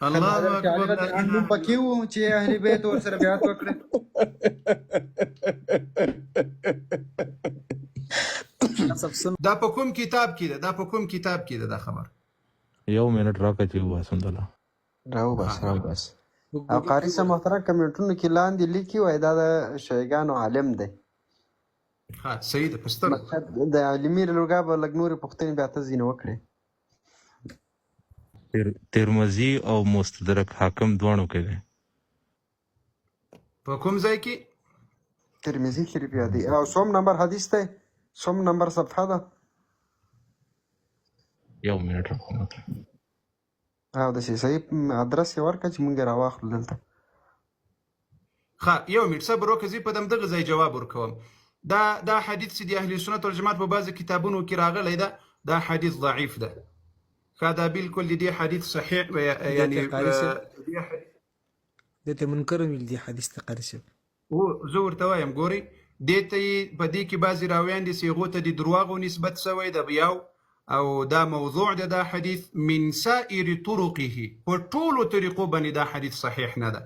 الله اکبر لا اله نوم الا پکې وو چې اهل بیت ورسره بیعت وکړي. دا په کوم کتاب کې ده؟ دا په کوم کتاب کې ده دا خبر؟ یو منټ راکړه چې وباسم دله. راو بس او قاری صاحب محترم کمنټونو کې لاندې لیکي وای دا د شیګانو عالم دی. ها صحیح ده پستر د عالمي لوګا به لګ نور پښتني بیا ته زینه وکړي. ترمذی او مستدرک حاکم دوانو کې ده. په کوم ځای کې؟ ترمذی شریف یادي او سوم نمبر حدیث ته سوم نمبر صفحه ده. یو منټ راکړه. او د شي صحیح ادرس یې ورکړه چې مونږ راواخلو دلته. ها یو منټ صبر وکړه، زه په دغه ځای جواب ورکوم. دا حدیث چې د اهل سنت والجماعت په بعض کتابونو کې راغلی ده، دا حدیث ضعیف ده. دا بالکل دې حدیث صحیح یعنی دته منکر ویل دي حدیث ته قاری صاحب. او زه ورته وایم ګورئ دې ته په دې کې بعضې راویان دي صیغو ته د دروغو نسبت شوی ده بیاو، او دا موضوع ده. دا حدیث من سائر طرقه، په ټولو طریقو باندې دا حدیث صحیح نه ده،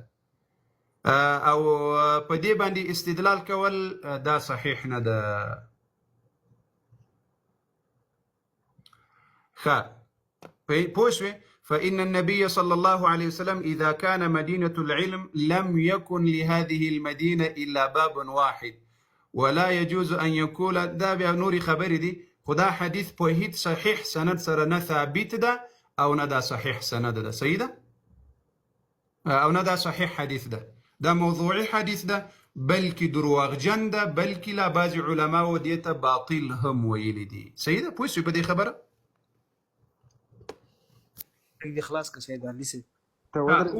او په دې باندې استدلال کول دا صحیح نه ده. ښه پوه شوې؟ فإن النبي صلى الله عليه وسلم إذا كان مدينة العلم لم يكن لهذه المدينة إلا باب واحد ولا يجوز أن يكون. دا بیا نوري خبرې دي، خدا حدیث په هیڅ صحیح سند سره نه ثابت ده او نه دا صحیح سند ده. صحیح ده او نه دا صحیح حدیث ده، دا موضوعي حدیث ده، بلکې دروغجن ده، بلکې لا بعض علماو دې ته باطل هم ویلي دي. صحیح ده؟ پوه شوې په دې خبره؟ دې خلاص که سید علي صاحب.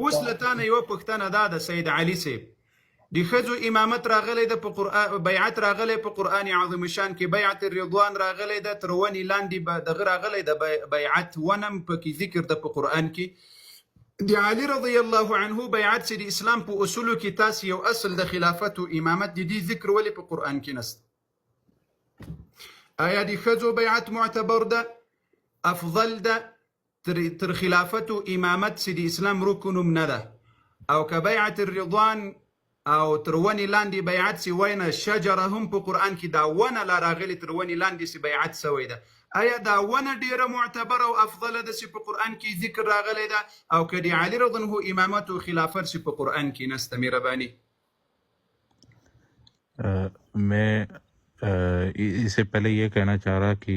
اوس له تا نه یوه پوښتنه دا ده سید علي صاحب، د ښځو امامت راغلی ده په قرآن، بیعت راغلی په قرآن عظیم شان کې، بیعت الرضوان راغلی ده، تر ونې لاندې دغه راغلی ده بیعت ونم پکې ذکر ده په قرآن کې. د علي رضی الله عنه بیعت چې د اسلام په اصولو کې تاسې یو اصل د خلافت و امامت د دې ذکر ولې په قرآن کې نسته؟ آیا د ښځو بیعت معتبر ده، افضل ده تر خلافت و امامت چې د اسلام رکن هم نه ده؟ او که بیعت الرضوان او تر ونې لاندې بیعت چې وینه شجره هم په قرآن کې دا ونه لا راغلې تر ونې لاندې چې بیعت شوی ده، آیا دا ونه ډیره معتبره او افضله ده چې په قرآن کې ذکر راغلی ده؟ او که د علي رضی الله عنه امامت و خلافت چې په قرآن کې نسته؟ مهرباني मैं इससे पहले ये कहना चाह रहा कि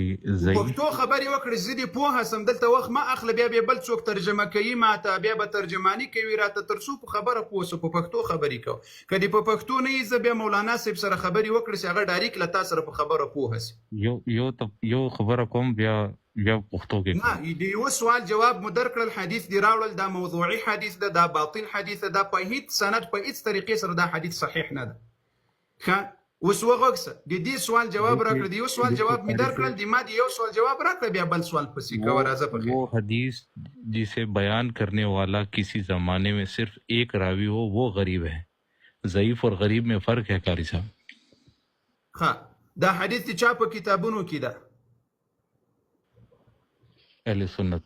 پښتو خبرې وکړې، زه دې پوهه سم، دلته وخت ما اخله، بیا بل څوک ترجمه کوي ماته، بیا به ترجماني کوي راته، تر څو په خبره پوه سو په پښتو خبرې کوو. که دې په پښتو نه یې زه بیا مولانا صاحب سره خبرې وکړې چې هغه ډایرکټ له تا سره په خبره پوهه سي. یو خبره کوم بیا پښتو کې نه د یو سوال جواب مو درکړل، حدیث دی راوړل، دا موضوعي حدیث ده، دا باطل حدیث ده، دا په هیڅ سند په هیڅ طریقې سره دا حدیث صحیح نه ده. ښه اوس وغوښه د دې سوال جواب راکړه، د یو سوال جواب می درکړل، د ما د یو سوال جواب راکړه، بیا بل سوال پسې کوه. راځه په वो حدیث जिसे बयान करने वाला किसी जमाने में सिर्फ एक रावी हो वो गरीब है. ضعیف और غریب में فرق है قاری صاحب. ها دا حدیث چې چا په کتابونو کې ده؟ اهل سنت.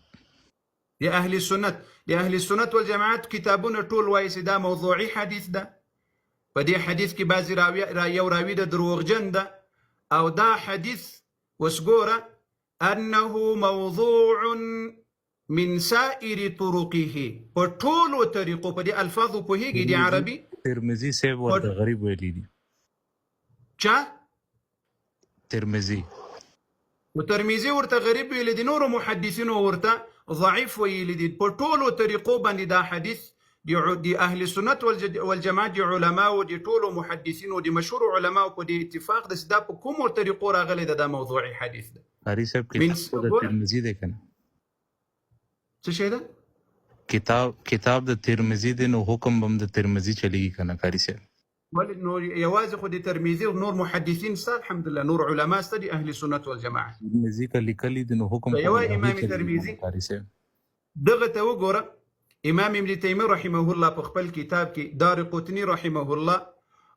یا اهل سنت، د اهل سنت والجماعت کتابونه ټول وایي چې دا موضوعي حدیث ده. په دې حدیث کې بعضې یو راوي د دروغجن ده، او دا حدیث وسګوره انه موضوع من سائر طرقه، په ټولو طریقو په دې الفاظو پوهېږي د عربي. ترمذی صاحب ورته غریب ویلی دي. چا؟ ترمذی. و ترمذی ورته غریب ویلی دي، نورو محدثینو ورته ضعیف ویلی دي. په ټولو طریقو باندې دا حدیث د اهل سنت والجماعت د علماو د ټولو محدثینو د مشهور علماو په دې اتفاق ده چې دا په کومو طریقو راغلی ده، دا موضوعي حدیث ده. قاری صاحب کتاب د ترمذی دی کنه؟ څه شی ده؟ کتاب د ترمذی دی، نو حکم هم د ترمذی چلیږي کنه قاری صاحب؟ ولې نور یوازې خو د ترمذی او نور محدثین سره الحمدلله نور علما سره د اهل سنت والجماعت ترمذی کا لیکلی دی، نو حکم یو امام ترمذی قاری صاحب دغه ته وګوره. امام ابن تیمیه رحمه الله په خپل کتاب کې، دارقطني رحمه الله،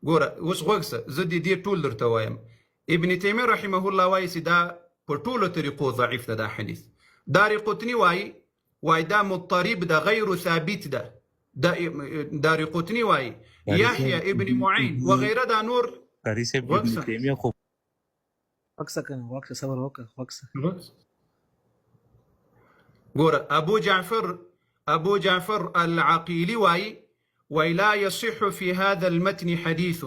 ګوره اوس غوږ زه د دې ټول درته وایم. ابن تیمیه رحمه الله وایي چې دا په ټولو طریقو ضعیف ده دا حدیث. دارقطني وایي وای دا مضطرب ده غیر ثابت ده دار قطنی وای یحیی ابن معین وغیره دا نور قاری صاحب ابن وکسه تیمیه خو وکسه کنه وکسه صبر وکړه وکسه ګوره ابو جعفر العقيلي وای لا يصح في هذا المتن حديث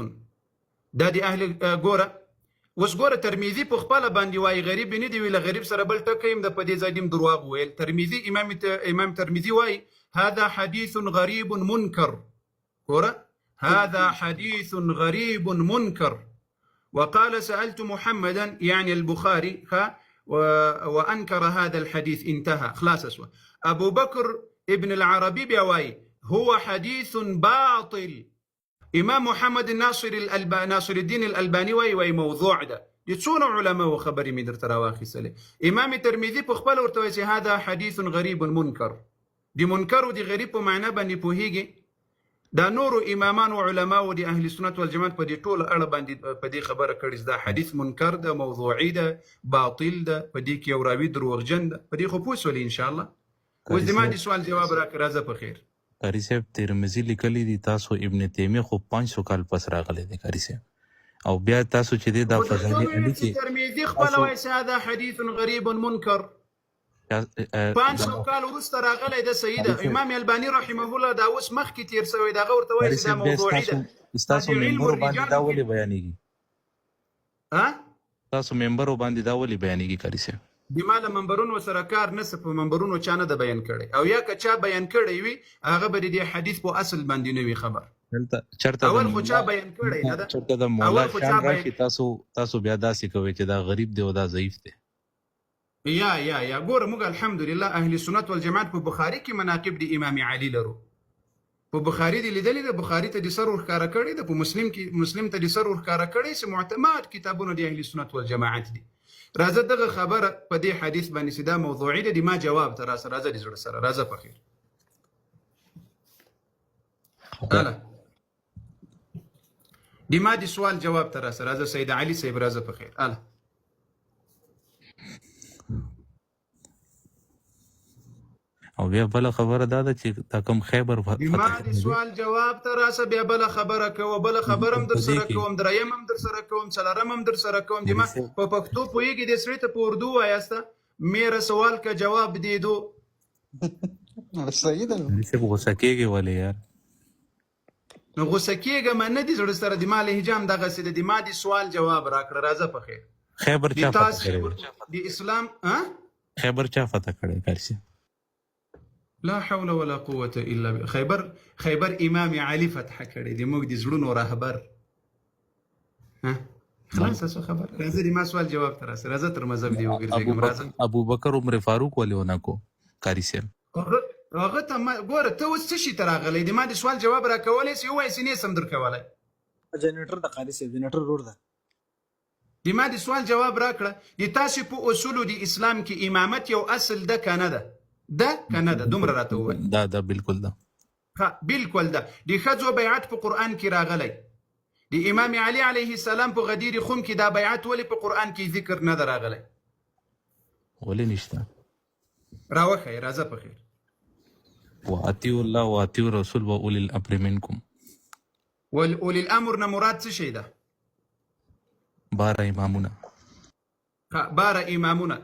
دا دي اهل ګوره اوس ګوره ترمذي په خپل باندې وای غریب نه دی ویل غریب سره بل ټکیم د پدې ځدیم دروغ ویل ترمذي امام ترمذي وای هذا حديث غريب منكر ګوره هذا حديث غريب منكر وقال سألت محمدا يعني البخاري وأنكر هذا الحديث انتهى خلاص أسوأ أبو بكر ابن العربي بيواي هو حديث باطل إمام محمد ناصر الدين الألباني وي موضوع ده يتصون علماء وخبري من تراواخي سلي إمام الترمذي بخبال ورتويسي هذا حديث غريب منكر دي منكر ودي غريب معناه بني بوهيجي دا نورو امامان او علما او د اهل سنت والجماعت په دې ټول اړه باندې په دې خبره کړي دا حدیث منکر ده موضوعي ده باطل ده په دې کې یو راوي دروغجن ده په دې خو پوسولې ان شاء الله اوس د ما دي سوال جواب راکړه راځه په خیر قاری صاحب ترمذی لیکلی دي تاسو ابن تیمیه خو 500 کال پس راغلی دی قاری صاحب او بیا تاسو چې دا فضایل علی کې ترمذی خپل وایي هذا حديث غريب منكر 500 کال وروسته راغلی د سیده امام البانی رحمه الله دا اوس مخکې تیر شوی دا ورته وایي دا موضوعي ده تاسو ممبر باندې دا ولې بیانېږي ها تاسو ممبر باندې دا ولې بیانېږي قاری صاحب د مال منبرونو سره کار نه په منبرونو چانه د بیان کړي او یا که چا بیان کړي وي هغه به د حدیث په اصل باندې نه وي خبر چرته اول خو چا بیان کړي نه ده چرته د مولا شان راشي تاسو بیا داسې کوي چې دا غریب دی او دا ضعیف دی یا ګوره موږ الحمدلله اهل سنت والجماعت په بخاری کې مناقب د امام علي لرو په بخاری دی لیدلې د بخاری ته د سر ورخاره کړي د په مسلم کې مسلم ته د سر ورخاره کړي چې معتمد کتابونه د اهل سنت والجماعت دي راځه دغه خبره په دې حدیث باندې سیده موضوعي ده د ما جواب ته راځه د زړه سره راځه په خیر اله د ما د سوال جواب ته راځه سید علي صاحب راځه په خیر اله او بیا بل خبره دا ده چې تا کوم خیبر ما د سوال جواب ته راځه بیا بل خبره کوم بل خبرم در سره کوم دریم هم در سره کوم څلورم هم در سره کوم د ما په پښتو پوهیږي د سړي ته په اردو وایسته میرا سوال کا جواب دے دو صحیح ده نو غوسه کېږي ولې یار نو غوسه کېږم نه دي زړه سره د ما لهجام دغه سي د ما د سوال جواب راکړه راځه په خیر خیبر چا فتح کړی د اسلام خیبر چا فتح کړی کارسي لا حول ولا قوة الا بالله خیبر امام علي فتح کړی دی موږ د زړونو راهبر خلاص څه خبر راځه د ما سوال جواب تر سره راځه تر مذهب دی وګرځېږم راځه ابو بکر عمر فاروق ولې ونه کو کاری سم هغه ته ګوره ته اوس څه شي ته راغلی د ما د سوال جواب راکولی سي ووایي سي نه سم درکولی جنریټر د قاری صاحب جنریټر روډ ده د ما د سوال جواب راکړه د تاسې په اصولو د اسلام کې امامت یو اصل ده که نه ده دومره راته ووایي دا بالکل ده بالکل ده د ښځو بیعت په قرآن کې راغلی د امام علي علیه السلام په غدیر خم کې دا بیعت ولې په قرآن کې ذکر نه ده راغلی ولې نشته راوښیي راځه په خیر واطیعوا الله واطیعوا الرسول واولی الامر منکم واولی الامر نه مراد څه شی ده 12 امامونه 12 امامونه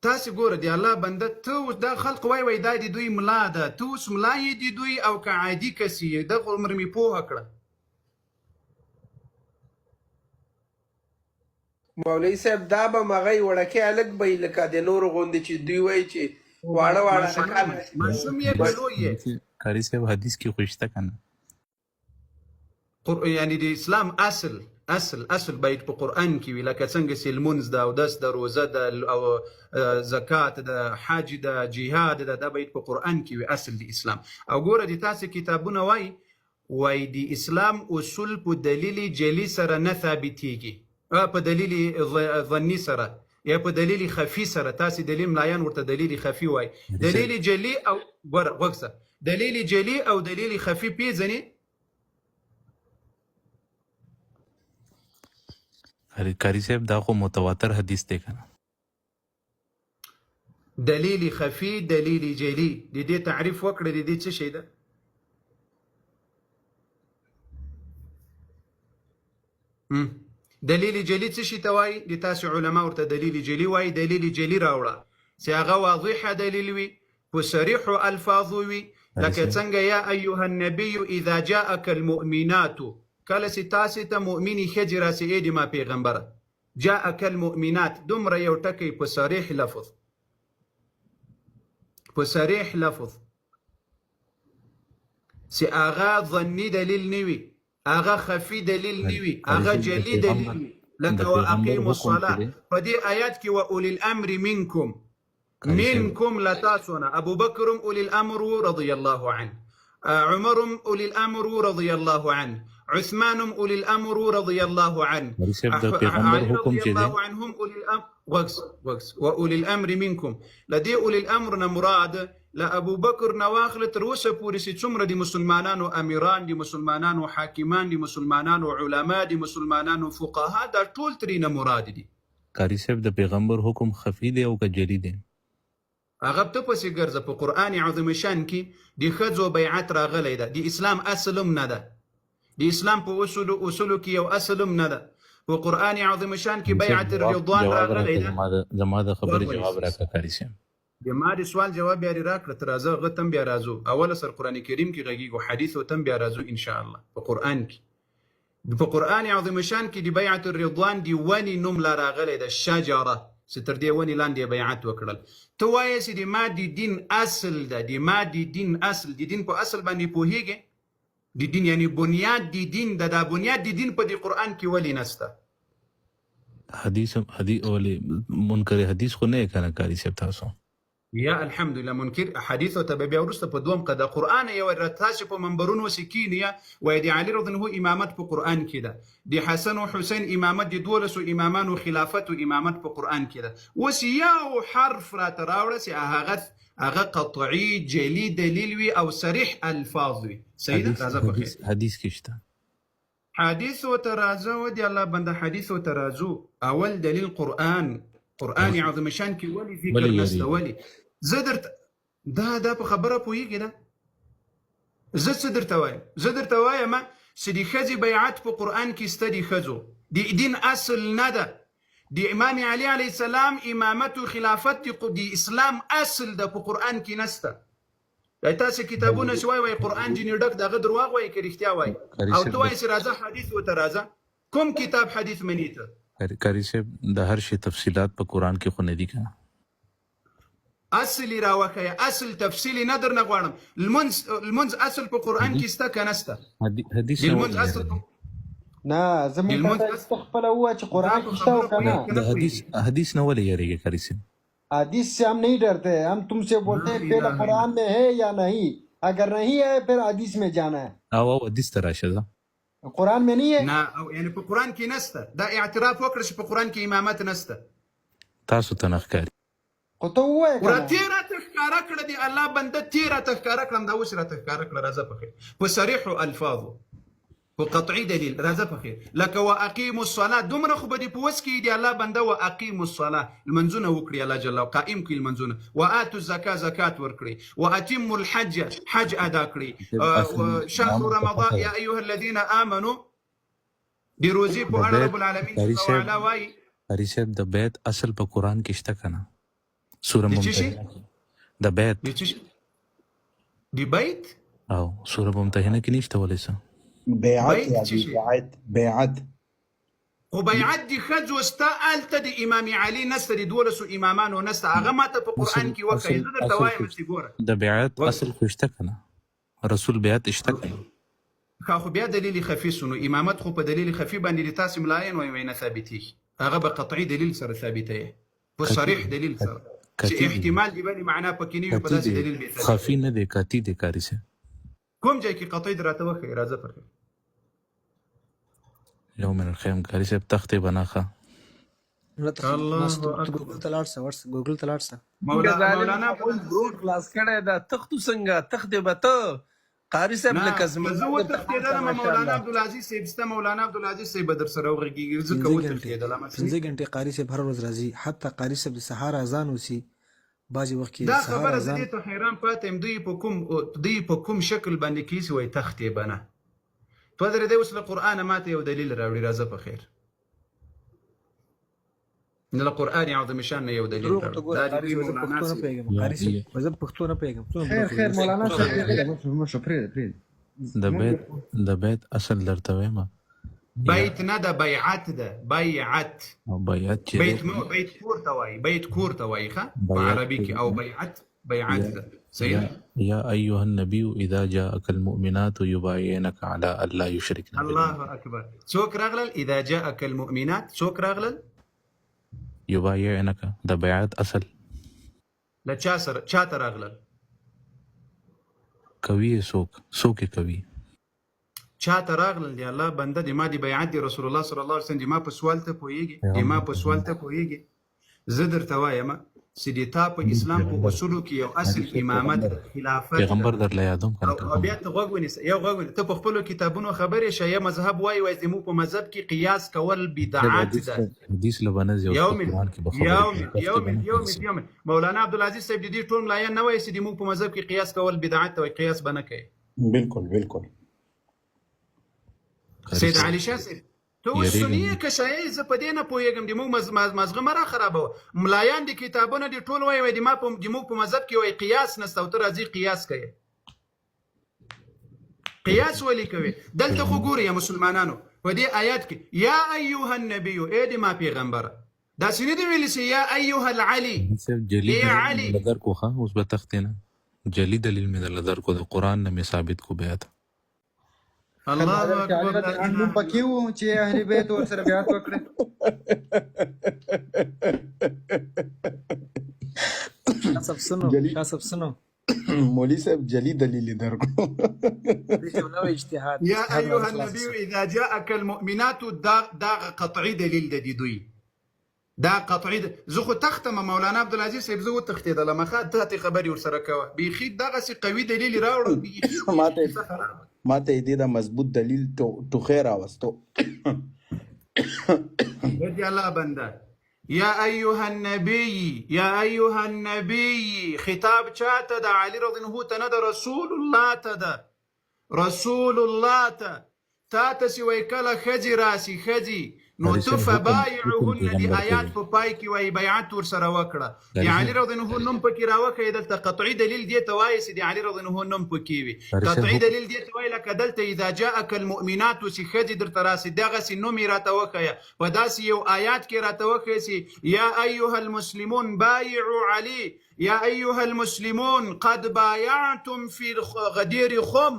تاسو ګوره دی الله بنده ته دا خلق وای دا دی دوی ملا ده ته اوس ملا یې دی دوی او که عادي کس یې دغه عمر مې پوهه کړه مولوي صاحب دا به مغی وړکې هلک به یې لکه د نورو غوندې چې دوی وایي چې واړه ماشوم یې که لوی یې کاري صاحب حدیث کې خو شته که نه یعنی د اسلام اصل باید په قرآن کې وي لکه څنګه چې لمونځ ده اودس ده روزه ده او زکات ده حج ده جهاد ده دا باید په قرآن کې وي اصل د اسلام او ګوره د تاسې کتابونه وایي د اسلام اصول په دلیل جلی سره نه ثابتېږي په دلیل ظني سره یا په دلیل خفي سره تاسې دلیل ملایان ورته دلیل خفي وایي دلیل جلی او ګوره غوږ دلیل جلی او دلیل خفي پیژنې کاری صاحب دا خو متواتر حدیث دی کنه دلیل خفي دلیل جلی د دې تعریف وکړه د دې څه شی ده؟ دلیل جلی څه شي ته وایي؟ د تاسو علما ورته دلیل جلی وایي. دلیل جلی راوړه چې هغه واضحه دلیل وي، په صریح الفاظ وي، لکه څنګه یا ایها النبي اذا جاءك المؤمنات، کله چې تاسو ته مؤمنې ښځې راسي ای د ما پیغمبره، جاءك المؤمنات دومره یو ټکی په صریح لفظ، په صریح لفظ چې هغه ظني دلیل نه وي، هغه خفي دلیل نه وي، هغه جلی دلیل وي، لکه واقیموا الصلاه. په دې آیات کې واولی الامر منکم، منكم لتاسونا، ابو بكر اولي الامر رضي الله عنه، عمر اولي الامر رضي الله عنه، عثمان اولي الامر رضي الله عنه، علي رضي الله عنهم اولي الامر. وقص واولي الامر منكم. لدي اولي الامر مراد لابو بكر نواخل تروسه پوری سي څومره دي مسلمانانو امیران، دي مسلمانانو حاکمان، دي مسلمانانو علما، دي مسلمانانو فقها، دا ټول ترینه مراد دي. قاری صاحب د پیغمبر حکم خفي دی او کجلی دی؟ هغه ته پسې ګرځه. په قرآن عظیم شان کې د ښځو بیعت راغلی ده، د اسلام اصل هم نه ده، د اسلام په اصولو کې یو اصل هم نه ده. په قرآن عظیم شان کې بیعت الرضوان راغلی ده. زما د خبرې جواب راکړه قاری صاحب. د ما د سوال جواب بیا راکړه، ته راځه هغه تم بیا راځو. اوله سر قرآن کریم کې غږیږو، حدیث تم بیا راځو ان شاء الله. په قرآن کې، په قرآن عظیم شان کې د بیعت الرضوان دی ونې نوم لا راغلی ده، شجره، چې تر دې ونې لاندې بیعت وکړل. ته وایې چې د ما د دین اصل ده، د ما د دین اصل، د دین په اصل باندې پوهېږې؟ د دین یعنی بنیاد د دین ده، دا بنیاد د دین په دې قرآن کې ولې نسته؟ حدیث ولې منکر حدیث خو نه یې که نه قاري صاحب تاسو؟ یا الحمدلله منکر حدیث ته به بیا وروسته په دوم قده قرآن یو تاسو په منبرونو سکینیا وای د علي رضی الله امامت په قرآن کې ده، د حسن او حسین امامت، د 12 امامانو خلافت او امامت په قرآن کې ده. اوس یو حرف را تراوړه چې هغه قطعي جلی دلیل وي او صریح الفاظ وي. سیده راځه په خیر حدیث کې شته، حدیث او ترازو دی الله بنده، حدیث او ترازو اول دلیل قرآن عظیم شان کې ولی ذکر نسته. ولی زه درته دا په خبره پوهېږې ده؟ زه څه درته وایم؟ زه درته وایم چې د ښځې بیعت په قرآن کې سته، د ښځو د دین اصل نه ده. د امام علي علیه السلام امامت و خلافت د اسلام اصل ده، په قرآن کې نسته. تاسو کتابونه چې وایي قرآن جنې ډک دغه درواغ وایي که رښتیا وایي؟ او ته وایي چې راځه حدیث ورته راځه. کوم کتاب حدیث مني ته؟ قاری صاحب د هر شي تفصیلات په قرآن کې خو نه دي که؟ اصل راوخی، اصل تفصیلی نه درنه غواړم. المنز اصل په قرآن کې سته که نسته؟ حدیث المنز اصل نه زموږ ته خپله ووایه چې قرآن کې شته او که نه. د حدیث نه ولې یاریږي قاری صاحب؟ حدیث سے ہم نہیں ڈرتے، ہم تم سے بولتے ہیں پہلے قرآن میں ہے یا نہیں، اگر نہیں ہے پھر حدیث میں جانا ہے. او حدیث ته راشه ده، قرآن میں نہیں ہے. نه یعنی په قرآن کې نسته. دا اعتراف وکړه چې په قرآن کې امامت نسته. تاسو ته نه ښکاري؟ خو ته ووایه که نه. تې راته ښکاره کړه د الله بنده، تې راته ښکاره کړم، دا اوس راته ښکاره کړه. راځه په خیر په صریحو الفاظو، په قطعي دلیل. راځه په خیر لکه واقیموا الصلاه، دومره خو به دې په وس کې دی الله بنده. واقیموا الصلاه، لمنځونه وکړي الله جل وعلا، قائم کړي لمنځونه. واتوا الزکاه، زکات ورکړي. واتموا الحج، حج ادا کړي. شهر رمضان یا ایها الذين امنوا، د روزي په اړه رب العالمین جل وعلا وایي. قاری صاحب د بیت اصل په قرآن کې شته که نه؟ سوره ممتحنه د بیت، د بیت او سوره ممتحنه کې نشته ولې څه؟ بیعت خو بیعت د ښځو سته، هلته د امام علي نسته، د 12 امامانو نسته. هغه ماته په قرآن کې وښایي. زه درته وایم چې ګوره د بیعت اصل خو شته که نه؟ رسول بیعت شته که نه؟ خو بیا دلیل خفي سنو امامت خو په دلیل خفي باندې د تاسو ملاین وایي نه ثابتېږي. هغه به قطعي دلیل سره ثابتوي، په صریح دلیل سره، چې احتمال دی بلې معنا پکې نه وي، په داسې دلیل به خفي نه دی، قطعي دی. قاری صاحب کوم ځای کې قطعي راته وښایي؟ راځه پر خیر یو من الخیم. قاری صاحب تختې بناخه ګوګل ته لاړ شه، ګوګل ته لاړ شه. مولانا برود خلاص کړی دا تختو څنګه تخت به ته قاری صاحب لکه زه وتښتېدلم. مولانا عبدالعزیز صاحب سته، مولانا عبدالعزیز صاحب به در سره وغږېږي. زه که وتښتېدلم 5 غنټې قاری صاحب هر ورځ راځي، حتی قاری صاحب د سهار اذان وسي بعضې وخت کې دا سهار خبره زه اذان دې ته حیران پاتې یم. دوی په کوم شکل باندې کیسې وایي تختې بنه. تو درې دی اوس له قرآنه ماته یو دلیل راوړي، راځه په خیر. له قرآن عظیم شان نه یو دلیل دروغ ته راوړي. ګوره دا قاري دوی صاحب، زه مولانا پښتو نه سي. پوهېږم. قاري صاحب زه پښتو نه پوهېږم. خیر خیر مولانا صاحب مشو پرېږده د بیت اصل درته وایم. بیت نه ده، بیعت ده. بیعت او بیعت چې بیت بیت کور ته وایي، بیت کور ته وایي ښه په عربي کې. او بیعت بیعت ده. صحیح ده. یا ایها النبی اذا جاءك المؤمنات يبايعنك على الا يشركن بالله. الله اکبر. څوک راغلل؟ اذا جاءك المؤمنات څوک راغلل؟ يبايعنك د بیعت اصل له چا سره چاته راغلل؟ کوي څوک کوي چاته راغلل؟ دی الله بنده دی ما دی بیعت دی رسول الله صلی الله علیه وسلم دی ما په سوال ته پوهیږي، دی ما په سوال ته پوهیږي. زه درته وایم چې د تا په اسلام په اصولو کې یو اصل امامت خلافت پیغمبر درله یادوم کنه. او بیا ته غوږ ونیسه، یو غوږ ونیسه. ته په خپلو کتابونو خبرې شه یا مذهب وایي وایي زموږ په مذهب کې قیاس کول بدعت ده. حدیث لبنه یو قرآن کې یو مولانا عبدالعزیز صاحب د دې ټول ملایان نه وایي چې د موږ په مذهب کې قیاس کول بدعت ته وایي، قیاس به نه کوي. بالکل سید علي شاه صاحب ته اوس سني یې که شیعه یې، زه په دې نه پوهېږم. د موږ مازغه مه را خرابوه. ملایان د کتابونه دې ټول وایي د موږ په مذهب کې وایي قیاس نسته او ته راځي قیاس کوي. قیاس ولې کوي؟ دلته خو ګوري یا مسلمانانو په دې آیات کې یا ایها النبی، ای د ما پیغمبره، داسې نه دي ویلي چې یا ایها العلی. جلی علي لدر کو ښه اوس به تختې نه جلی دلیل مې در لدر کو د قرآن نه مې ثابت کو بیعت. الله اکبر. نوم پکې و چې اهل بیت ورسره بیعت وکړي. شاه صاحب سنو شاه صاحب سنو مولوی صاحب جلی دلیل درکو. نوې اجتهاد یا ایها النبی اذا جاءك المؤمنات، دا قطعي دلیل د دوی، دا قطعي. زه خو تختم مولانا عبدالعزیز صاحب، زه وتښتېدلم ښه ته خبرې ورسره کوه. بیخي دغسې قوي دلیل راوړه. ماته یې دې دا مضبوط دلیل ټوخی راوستو. دی الله بنده. یا ایها النبی، یا ایها النبی خطاب چاته ده؟ علی رضی الله عنه ته نه ده، رسول الله ته ده. رسول الله ته تا سی وای کله ښځې راسي ښځې نو ته فبایعهن دی آیات په پای کې وایي بیعت ورسره وکړه. د علي رضی الله عنه نوم پکې راوښیي. دلته قطعي دلیل دې ته وایي چې د علي رضی الله عنه نوم پکې وي. قطعي دلیل دې ته وایي لکه دلته اذا جاءك المؤمنات چې ښځې درته راسي دغسې نوم یې راته وښیه. په داسې یو آیات کې راته وښیه چې یا ایها المسلمون بایعوا علي، یا ایها المسلمون قد بایعتم فی غدیر خم.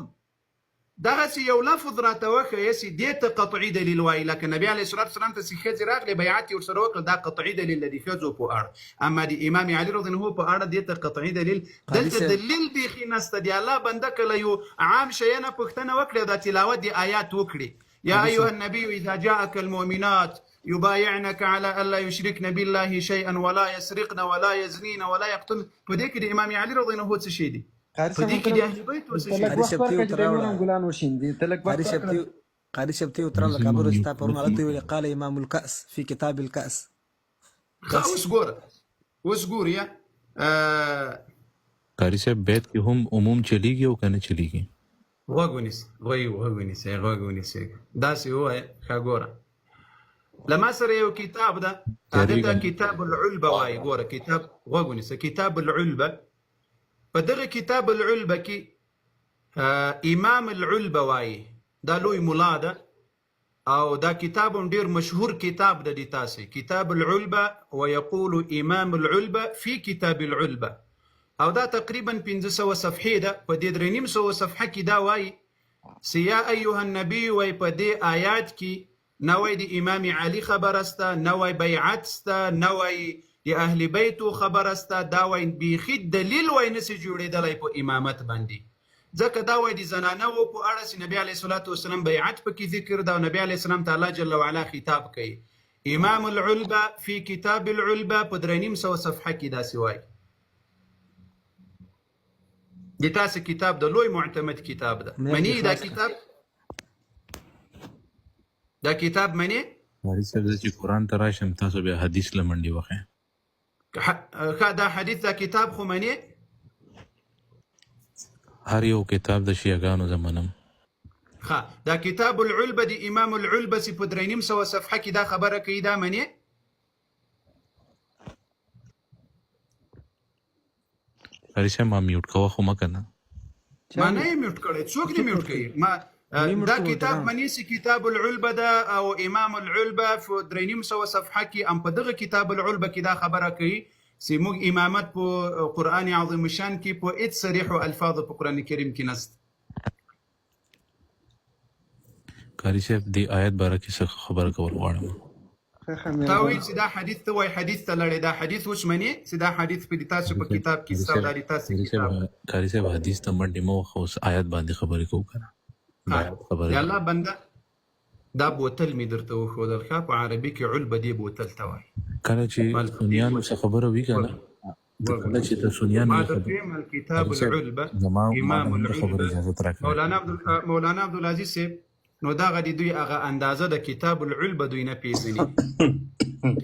دغسې یو لفظ راته وښیه چې دې ته قطعي دلیل وایي. لکه نبي علیه الصلاة والسلام ته چې ښځې راغلې بیعت یې ورسره وکړه، دا قطعي دلیل دی د ښځو په اړه. اما د امام علي رضی الله عنه په اړه دې ته قطعي دلیل دلته دلیل بیخي نسته. د الله بنده کله یو عام شی نه پوښتنه وکړي او دا تلاوت د آیات وکړي. یا ایها النبی اذا جاءك المؤمنات يبايعنك على الا يشركن بالله شيئا ولا يسرقن ولا يزنين ولا يقتلن. په دې کې د امام علي رضی الله عنه څه شی دی؟ په دې کې د اهل بیت څه شی دی؟ تلک وخت ورکړه چې د نورم ګلان وشیندي. تلک وخت ورکړه. قاري صاحب ته وترم لکه ابو رستا پرون علته ویل قال امام الكأس في كتاب الكأس. اوس ګوره یا قاری صاحب بیت کې هم عموم چلیږي او کنه چلیږي. غوږ ونیسئ داسې ووایه ښه ګوره. له ما سره یو کتاب ده، دلته کتاب العلبه وایي. ګوره کتاب، غوږ ونیسه، کتاب العلبه. په دغه کتاب العلبه کې امام العلبه وایي. دا لوی ملا ده او دا کتاب هم ډیر مشهور کتاب ده د تاسې. کتاب العلبه ويقول امام العلبه في كتاب العلبه. او دا تقریبا 500 صفحې ده. په دې 350 صفحه کې دا وایي چې یا ایها النبی وایي په دې آیات کې نه وایي د امام علي خبره سته، نه وایي بیعت سته، نه وایي د اهل بیتو خبره سته. دا وایي بیخي دلیل وایي نسي جوړېدلی په امامت باندې. ځکه دا وایي د زنانه و په اړه چې نبي علیه الصلاة والسلام بیعت پکې ذکر ده او نبي علیه السلام ته الله جل وعلا خطاب کوي. امام العلبه فی کتاب العلبه په 350 صفحه کې داسې وایي. د تاسې کتاب د لوی معتمد کتاب ده. منی دا کتاب؟ دا کتاب منی؟ قاری صاحب زه چې قرآن ته راشم تاسو بیا حدیث له منډې وښیم. دا حدیث دا کتاب خو منی هر یو کتاب د شیعاګانو زمانم دا کتاب العلبه د امام العلبه سی په 300 صفحه کې دا خبره کوي دا منی قاری صاحب ما میوټ کوه خو ما کنه ما نه میوټ کړی څوک دې میوټ کوي ما دا کتاب منی سی کتاب العلبه دا او امام العلبه په 300 صفحه کې ام په دغه کتاب العلبه کې دا خبره کوي سی موږ امامت په قران عظیم شان کې په ات صریح الفاظ په قران کریم کې نست قاری صاحب دی آیت باره کې څه خبر کول غواړم تاویل چې دا حدیث ته وای حدیث ته لړې دا حدیث وش منی چې دا حدیث په تاسو په کتاب کې ستاسو تاسو کتاب قاری صاحب حدیث ته منډه مو خو آیت باندې خبرې کوو کنه یا الله بنده دا بوتل می درته وښودل ښه په عربي کې علبه دی بوتل ته وای کله چې سنیانو څه خبره وی کنه کله چې ته سنیان ما درته الكتاب العلبه امام العلبه مولانا عبدالعزیز صاحب نو دا غدي دوی هغه اندازه د کتاب العلبه دوی نه پیژني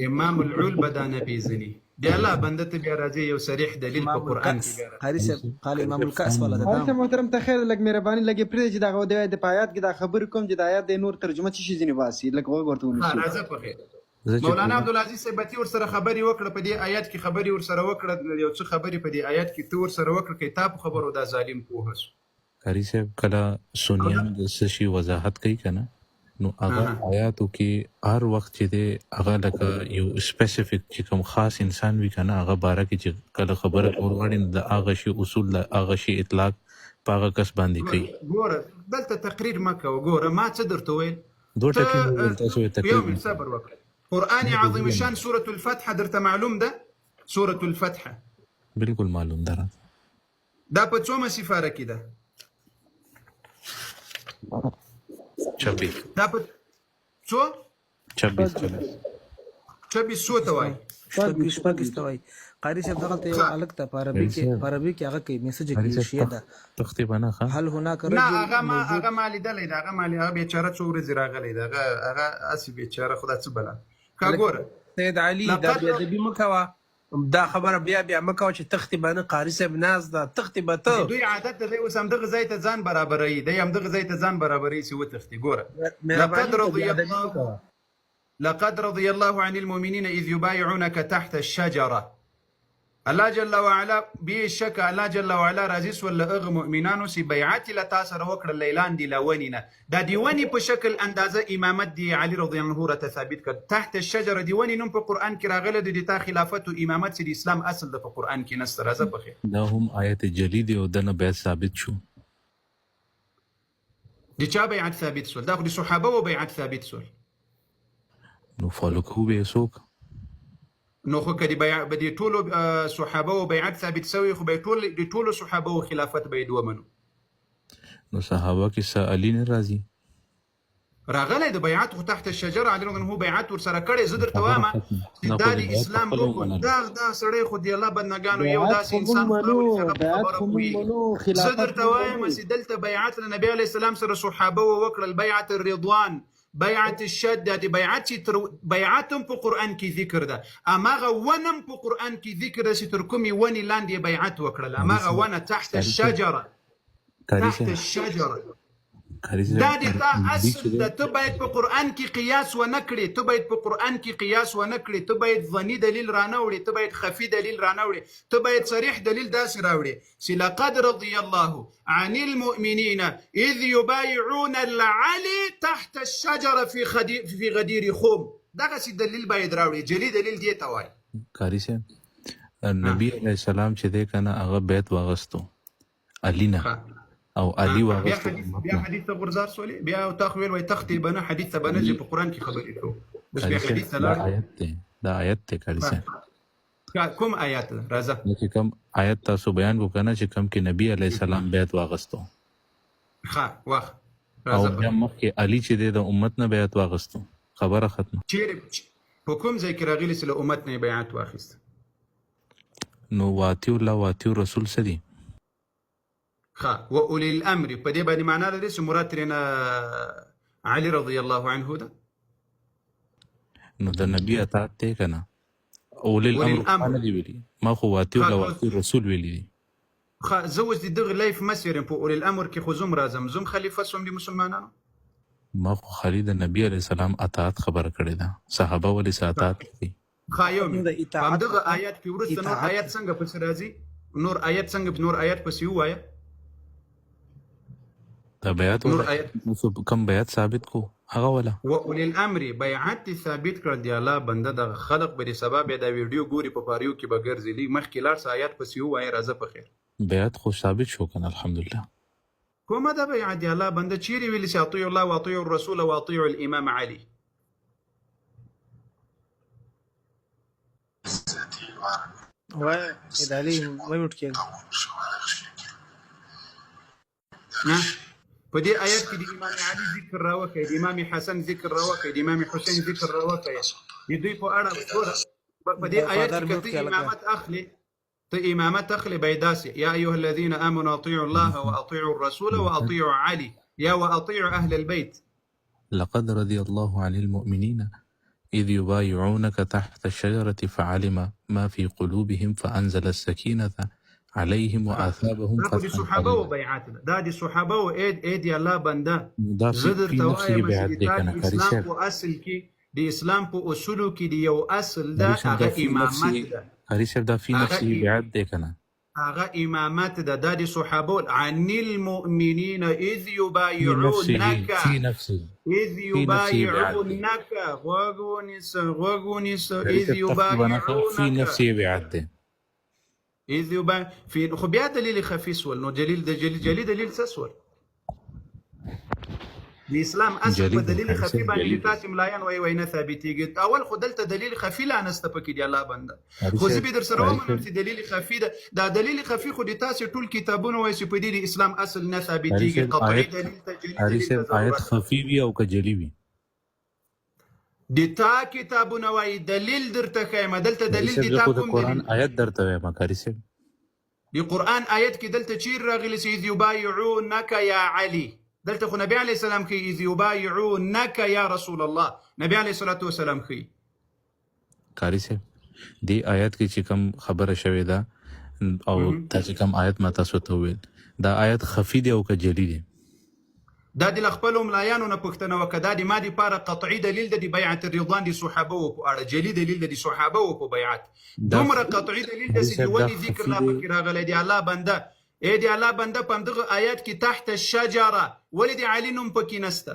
امام العلبه دا نه پیژني دی الله بنده ته بیا راځي یو صریح دلیل په قران کې قاری صاحب قال امام الكأس ولا دا اته محترم ته خیر لګ مهرباني لګي پرې چې دا غو د آیات کې دا خبر کوم چې د آیات د نور ترجمه چی شي ځنی واسي لګ ورته ونیسو راځه په خیر مولانا عبدالعزیز صاحب ور سره خبري وکړه په دې آیات کې خبري ور سره وکړه یو څه خبري په دې آیات کې تور سره وکړه کتاب خبرو دا ظالم پوهس قاری صاحب کله سنیان د سشي وضاحت کوي کنه نو هغه آیاتو کې هر وخت چې دی هغه لکه یو سپیسیفیک چې کوم خاص انسان وي کنه هغه باره کې چې کله خبره کول غواړي د هغه شی اصول د هغه شی اطلاق په هغه کس باندې کوي ګوره دلته تقریر ما کوه ګوره ما څه درته ویل دوه ټکي تاسو تقریر صبر وکړه قرآن عظیم شان سورة الفتح درته معلوم ده سورة الفتح بالکل معلوم ده دا په څومره سفاره کې ده 26 دا په څو 26 څو ته وای شپږ استوي قاری صاحب دغه ته الګ ته عربي کې هغه کې میسج کې شي دا تختي بنا هل هناك رجل نه هغه مالي دلې دا هغه مالي هغه بیچاره څو ورځې راغلی دا هغه اسی بیچاره خدا څه بلا کا ګوره سید علي دا بیا د بیمکوا دا خبره بیا مکو چې تختی باندې قاری صاحب ناز دا تختی به ته دوی عادت دی اوس هم دغه ځای ته ځان برابرې دی هم دغه ځای ته ځان برابرې سی و تختی ګوره لقد رضي الله عن المؤمنين إذ يبايعونك تحت الشجرة الله جل وعلا بشك الله جل وعلا رازيس ولا اغ مؤمنانو سي بيعات لا تاثر وكر الليلان دي لونينا دا ديواني بشكل اندازه امامت دي علي رضي الله عنه ثابت كد تحت الشجره ديواني نم په قران کې راغله دي تا خلافت او امامت سي اسلام اصل د قران کې نص راځه بخیر دا هم آیت جلی دی او دنه به ثابت شو دي چا بيعت ثابت سول دا خو دي صحابه و بيعت ثابت سول نو فالو کو به سوک نو خو کدی بدی ټولو صحابه او بیعت ثابت سوی خو به ټولو صحابه او خلافت به دوه منو نو صحابه کې سائلی نه راځي راغله د بیعت خو تحت الشجره علی رضی الله بیعت ور سره کړي زدر توامه د اسلام لو دا سړی خو دی الله بندگانو یو داس انسان زدر توامه سدلته بیعت نبی علی السلام سره صحابه وکړه البيعه الرضوان بيعة الشدة دي بيعتهم في القرآن كي ذكر ده أما غونم في القرآن كي ذكر ده ستركمي وني لاندي بيعت وكرل أما غونا تحت الشجرة تحت الشجرة دا دي تا أصل ده تبايت في القرآن كي قياس ونكري تبايت في القرآن كي قياس ونكري تبايت ظني دليل رانوري تبايت خفي دليل رانوري تبايت صريح دليل داس راوري لقد رضي الله عن المؤمنين إذ يبايعون العلي تحت الشجرة في غدير خوم دا سي دليل بايد راوري جلي دليل دي تواي قاری صاحب النبي عليه السلام چې ده کنه هغه بیت واغستو علینا او علی واغستو بیا حدیث غرزار سولي بیا تاخویل وي تختي بنا حدیث بنا چې په قران کې خبرې کوو بس بیا حدیث دا آیت ته قاری صاحب کوم آیات راځه چې کوم آیت تاسو بیان کو کنه چې کوم کې نبی علی السلام بیت واغستو ها واخ او بیا مخکې علی چې د امت نه بیت واغستو خبره ختمه چیرې په کوم ځای کې راغلی چې له امت نه بیعت واخیست نو واتیو الله واتیو رسول سدي ها واولي الامر په دې باندې معنا لري چې مراد ترنه علي رضی الله عنه ده نو د نبی اطاعت ته کنه اولي ولي الامر الامر. خانه دی ویلي ما خو واطیع الله خلاص. واطیع رسول ویلي دي زه اوس د دغه لایف مسیر په اولي الامر کې خو زوم راځم، زوم خلیفه سوم د مسلمانانو. ما خو خالد نبی علیہ السلام اطاعت خبره کړې ده صحابه ولې ساعات کوي خایوم د اطاعت په دغه آیات کې ورسته نور اطاعت. آیات څنګه پس راځي، نور آیات څنګه نور آیات پس وایا دا بیعت نور ولا آیات کم بیعت ثابت کو هغه ولا و اولي الامر بیعت ثابت کړ دی الله بنده د خلق به سبب دا ویډیو ګوري په پاریو کې بغیر زلی مخکې لار آیات پس وایا راځه په خیر بیعت خو ثابت شو کنه الحمدلله کومه دا بیعت دی الله بنده چیرې ویل چې اطیعوا الله واطیعوا الرسول واطیعوا الامام علي وای ادالي وای وټ کې نه په دې آیات کې د امام علي ذکر راوکړي، د امام حسن ذکر راوکړي، د امام حسین ذکر راوکړي، د دوی په اړه ګوره په دې آیات کې ته امامت اخلي، ته امامت اخلي بيداسي يا ايها الذين امنوا اطيعوا الله واطيعوا الرسول واطيعوا علي يا واطيعوا اهل البيت. لقد رضي الله عن المؤمنين إذ يبايعونك تحت الشجرة فعلم ما في قلوبهم فأنزل السكينة عليهم وآثابهم دا د صحابه او بیعت ده، دا د صحابه او اید الله بنده زدر توایم چې د اسلام په اصل کې د اسلام په اصولو کې د یو اصل ده هغه امامت ده. قاری صاحب دا فی نفسی بیعت دی کنه هغه امامت ده، دا د صحابه عن المؤمنین اذ یبایعونک فی نفسی اذ یبایعونک غوغونس اذ فی یبایعونک نفسی بیعت دی اذ يبان في خو بیا دلیل خفي سول نو جلیل د جلی دلیل څه سول د اسلام اصل په دلیل خفي باندې تاسو ملایان وای وای نه ثابتېږي. اول خو دلته دلیل خفي لا نسته پکې دی الله بنده خو زه به در سره ومنم چې دلیل خفي ده، دا دلیل خفي خو د تاسو ټول کتابونه وای چې په دې د اسلام اصل نه ثابتېږي قطعي دلیل ته قاری صاحب آیت خفی وی او کجلی وی د تا کتابونه وای دلیل درته خیمه دلته دلیل د تا کوم قرآن دلیل آیت درته وایم قاری صاحب د قرآن آیت کې دلته چیر راغلی چې اذ یبایعونک یا علی، دلته خو نبی علیه السلام کې اذ یبایعونک یا رسول الله نبی علیه الصلاة والسلام کې قاری صاحب دی آیت کې چې کوم خبره شوې ده او تاسو کوم آیت ما تاسو ته ویل دا آیت خفي دی او کجلی دی دا د خپل ملایانو نه پوښتنه وکړه، دا د ما دپاره قطعي دلیل د بیعت الرضوان د صحابه په اړه، جلي دلیل د صحابه په بیعت، دومره قطعي دلیل د چې ولې ذکر لا پکې راغلی دی الله بنده ای دی الله بنده په همدغه آیات کې تحت الشجره ولې د علي نوم پکې نسته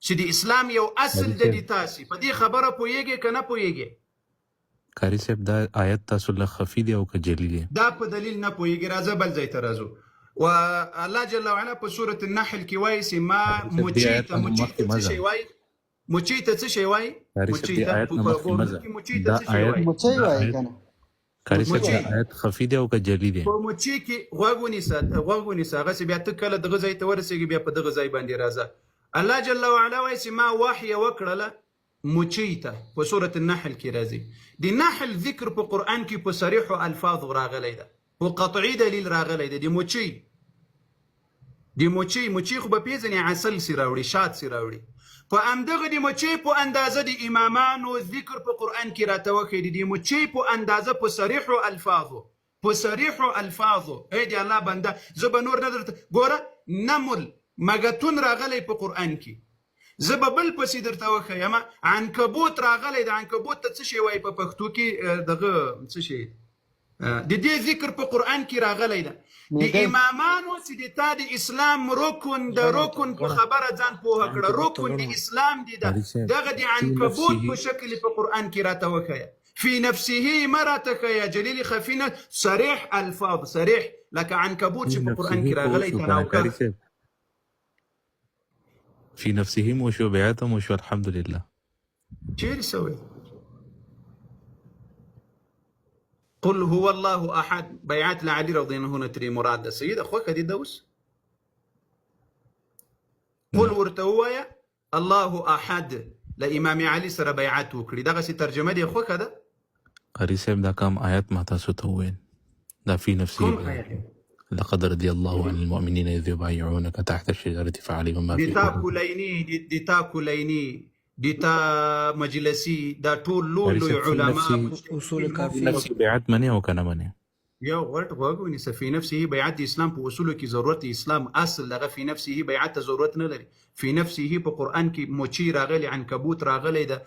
چې د اسلام یو اصل د دې تاسې په دې خبره پوهیږئ که نه پوهیږئ؟ قاری صاحب دا آیت تاسو له خفي دی او کجلی دی دا په دلیل نه پوهیږي. راځه بل ځای ته راځو و الله جل وعلا په سورة النحل کې وایي چې ما مچی ته څه شی وایي، مچی ته څه شی وایي، مچی ته مچي وایي کنه قاری صاحب دا آیت خفي دی او کجلی دی په مچی کې غوږ ونیسه هغه چې بیا ته کله دغه ځای ته ورسېږي بیا په دغه ځای باندې راځه. الله جل وعلا وایي چې ما وحی وکړله مچی ته په سورة النحل کې راځي. د نحل ذکر په قرآن کې په صریح الفاظ راغلی ده، په قطعي دلیل راغلی ده. د مچی خو به پیژنې عسل سي راوړي، شات سي راوړي، په همدغه د مچی په اندازه د امامانو ذکر په قرآن کې راته وښیي، د مچی په اندازه په صریحو الفاظو ای د الله بنده زه به نور نه درته ګوره نمل مګتون راغلی په قرآن کې، زه به بل پسې درته وښیم عنکبوت راغلی د عنکبوت ته څه شی وایي په پښتو کې دغه څه شی د دې ذکر په قرآن کې راغلی ده. د امامانو چې د تا د اسلام رکن د رکن په خبره ځان پوهه کړه، رکن د اسلام دی ده دغه د عنکبوت په شکل په قرآن کې راته وښیه، فی نفسه ما راته ښیه جلیل خفینه صریح الفاظ صریح لکه عنکبوت چې په قرآن کې راغلی تناوکر فی نفسه مو شو بیعت مو شو الحمدلله چیرې سوی قل هو الله احد بیعت لعلی رضی الله عنه ترې مراد ده سیده خوښه دې ده اوس قل ورته ووایه الله احد له امام علي سره بیعت وکړي، دغسې ترجمه دې خوښه ده. قاری صاحب دا کوم آیت ما تاسو ته وویل دا فی نفسه لقد رضي الله عن المؤمنين إذ يبايعونك تحت الشجرة فعلم ما في د تا کولیني دیتا مجلسی دا ټول لوی علما اصول کافی نفسي بیعت منی او کنه منی یو ورته وګورئ فی نفسه بیعت اسلام په اصولو کې ضرورت اسلام اصل لغه فی نفسه بیعت ضرورت نه لري فی نفسه په قران کې موچی راغلی عنکبوت راغلی د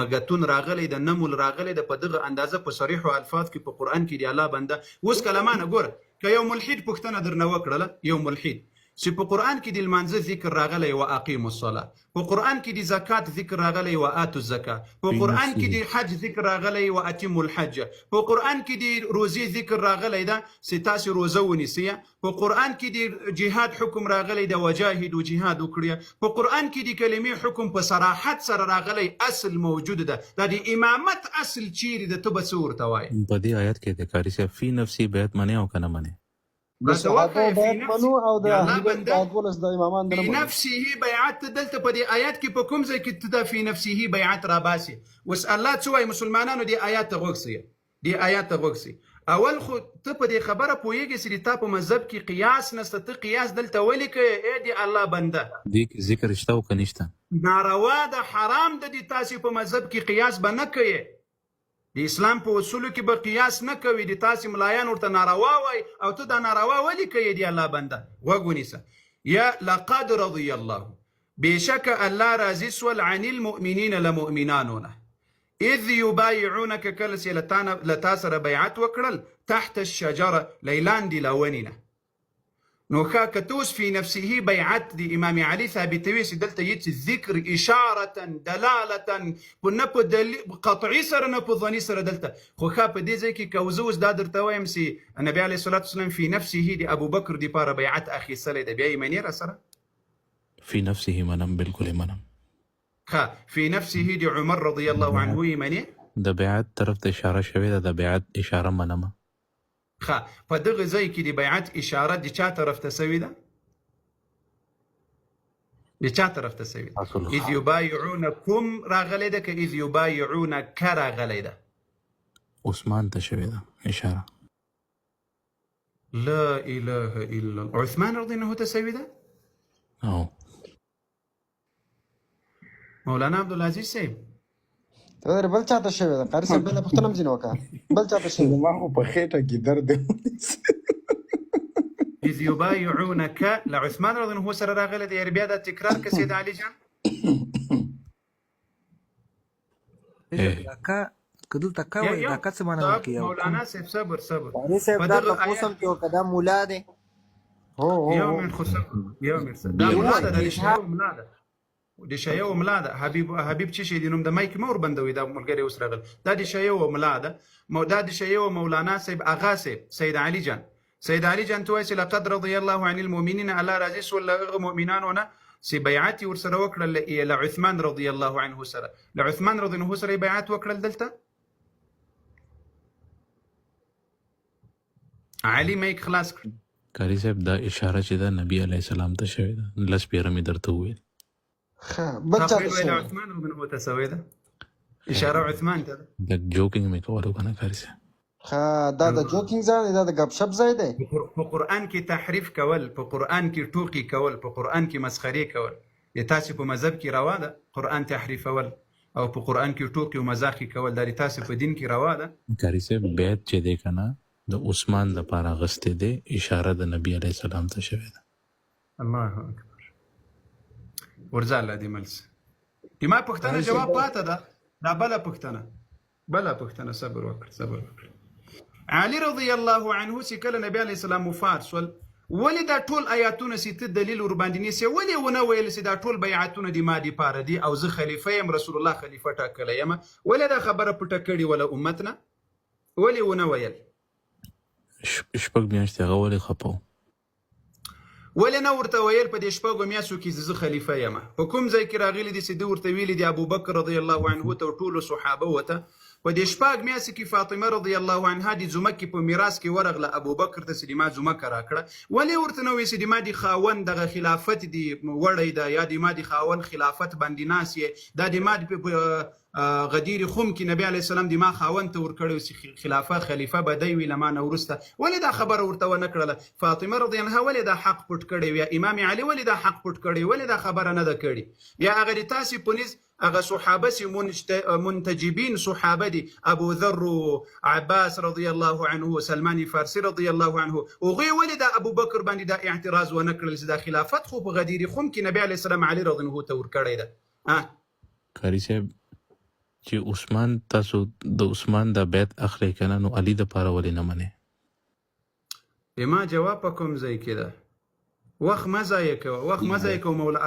مګتون راغلی د نمل راغلی د په دغه اندازه په صریح الفاظ کې په قران کې دی الله بنده اوس کلمانه ګوره که یو ملحد پښتنه درنه وکړله یو ملحد چې په قرآن کې د لمانځه ذکر راغلی و اقیموا الصلاة په قرآن کې د زکات ذکر راغلی و آتوا الزکاة په قرآن کې د حج ذکر راغلی و اتموا الحج په قرآن کې د روزې ذکر راغلی ده چې تاسې روزه ونیسئ په قرآن کې د جهاد حکم راغلی ده وجاهدوا جهاد وکړئ په قرآن کې د کلمې حکم په صراحت سره راغلی اصل موجود ده دا د امامت اصل چیرې ده ته به څه ورته وایې په دې آیت کې د قاری صاحب فی نفسي بیعت منی او کنه منی د صحابه بیعت منو او د اهل بیت ولس د امامان فی نفسه بیعت دلته په دې آیات کې په کوم ځای کې ته فی نفسه بیعت را باسي وس الله څه وایي مسلمانانو دې آیات ته غوږ سي دې آیات ته غوږ سي اول خو ته په دې خبره پوهیږي چې تا په مذهب کې قیاس نسته ته قیاس دلته ولي کوې ای دې الله بنده دې ذکر شته او کنيشته ناروا ده حرام ده دې تاسې په مذهب کې قیاس به نه کوې د اسلام په اصولو کې به قیاس نه کوي د تاسې ملایان ورته ناروا وای او ته دا ناروا ولې کوې دی الله بنده غوږ ونیسه یا لقد رضی الله بېشکه الله راضي سول عن المؤمنین له مؤمنانو نه اذ یبایعونک کله چې له تا سره بیعت وکړل تحت الشجره لیلاندې له ونې نه نو ښه که توس فی نفسه بیعت د امام علي ثابتوي چې دلته یې ذکر اشاره دلاله نه په قطعي سره نه په ظني سره دلته خو ښه په دې ځای کې که زه اوس دا درته وایم چې نبي علیه الصلاة والسلام فی نفسه د ابوبکر دپاره بیعت اخیستلی دی بیا یې منې را سره فی نفسه منم بالکل منم ښه فی نفسه د عمر رضی الله عنه یې منې د بیعت طرف ته اشاره شوې ده د بیعت اشاره منم ښه په دغه ځای کې د بیعت اشاره د چا طرف ته سوې ده د چا طرف ته سوې ده اذ یبایعونکم راغلی ده که اذ یبایعونک راغلی ده عثمان ته شوې ده اشاره لا اله الا الله عثمان رضی الله ته سوې ده او مولانا عبدالعزیز صاحب ته بل چاته شوې ده قاری صاحب بله پوښتنه هم ځینې وکړه بل چاته شوې زما خو په خېټه کې درد اذ یبایعونک لعثمان رضی الله سره راغلی دی بیا دا تکرار که سید علي جان داکا کدل تکا وای داکا څه معنا ورکي مولانا صاحب صبر قاری صاحب دا قسم کې وکړه مولا دی یو من خصوصا یو من دا مولا ده د شیعه مولا ده د شیعه و ملا ده حبیب چې شي د نوم د مایک مور بندوي دا ملګری اوس راغل دا د شیعه و ملا ده دا د شیعه و مولانا صاحب اغا صاحب سید علي جان سید علي جان ته وایي چې لقد رضي الله عن المؤمنین الله راضي سول مؤمنانو نه چې بیعت ورسره وکړل له عثمان رضی الله عنه سره له عثمان رضی الله سره بیعت وکړل دلته علي مایک خلاص کړ قاری صاحب دا اشاره چې دا نبی علیه السلام ته شوې ده لس پیره مې درته وویل بل چاته شوې ده عثمان رضی الله ته سوې ده اشاره عثمان ته ده د جوکینګ مې کولو کنه قاری صاحب دا د جوکینګ ځای دی دا د گپ شپ ځای دی په قرآن کې تحریف کول په قرآن کې ټوقي کول په قرآن کې مسخري کول د تاسې په مذهب کې روا ده قرآن تحریفول او په قرآن کې ټوقي او مزاحي کول دا د تاسې په دین کې روا ده قاری صاحب بیعت چې دی کنه د عثمان لپاره غستې دی اشاره د نبی علیه السلام ته شوې ده الله اکبر ورځه الله دې ملس ما پښتنه جواب پاته ده دا بله پښتنه صبر وکړه علي رضی الله عنه چې کله نبی علیه السلام وفات شول ولې دا ټول آیاتونه چې ته دلیل ورباندې نیسې ولې ونه ویل چې دا ټول بیعتونه د ما دپاره دي او زه خلیفه یم رسول الله خلیفه ټاکلی یم ولې دا خبره پټه کړې وله امت نه ولې ونه ویل شپږ میاشتې هغه ولې خفه ولې نه ورته ویل په دې شپږو میاشتو کې زه خلیفه یم په کوم ځای کې راغلي دي چې ده ورته ویلي دي ابوبکر رضی الله عنه ته ټولو صحابه وته په دې شپږ میاشتې کې فاطمه رضی الله عنها د ځمکې په میراث کې ورغله ابوبکر ته چې ما ځمکه راکړه ولې ورته نه وایي چې ما د خاوند دغه خلافت دی وړی ده یا د ما د خاوند خلافت باندې ناست یې دا د ما غدیر خم کې نبی علیه السلام د ما خاوند ته ورکړی چې خلافه خلیفه به دی وي له ما نه وروسته ولې دا خبره ورته ونه کړله فاطمه رضی الله عنها ولې دا حق پټ کړی یا امام علي ولې دا حق پټ کړی ولې دا خبره نه ده کړې یا هغه د تاسې په نس هغه صحابه چې منتجبین صحابه دي ابو ذر عباس رضی الله عنه سلمان فارسی رضی الله عنه هغوی ولې دا ابو بکر باندې دا اعتراض ونه کړل چې دا خلافت خو په غدیر خم کې نبی علیه السلام علي رضی الله عنه ته ورکړی ده قاری صاحب چې عثمان تاسو د عثمان د بیت اخلي کنه نو علي د پاره ولې نه منې ما جواب په کوم ځای کې ده وخت مه ضایع کوه وخت مه ضایع کوه مولا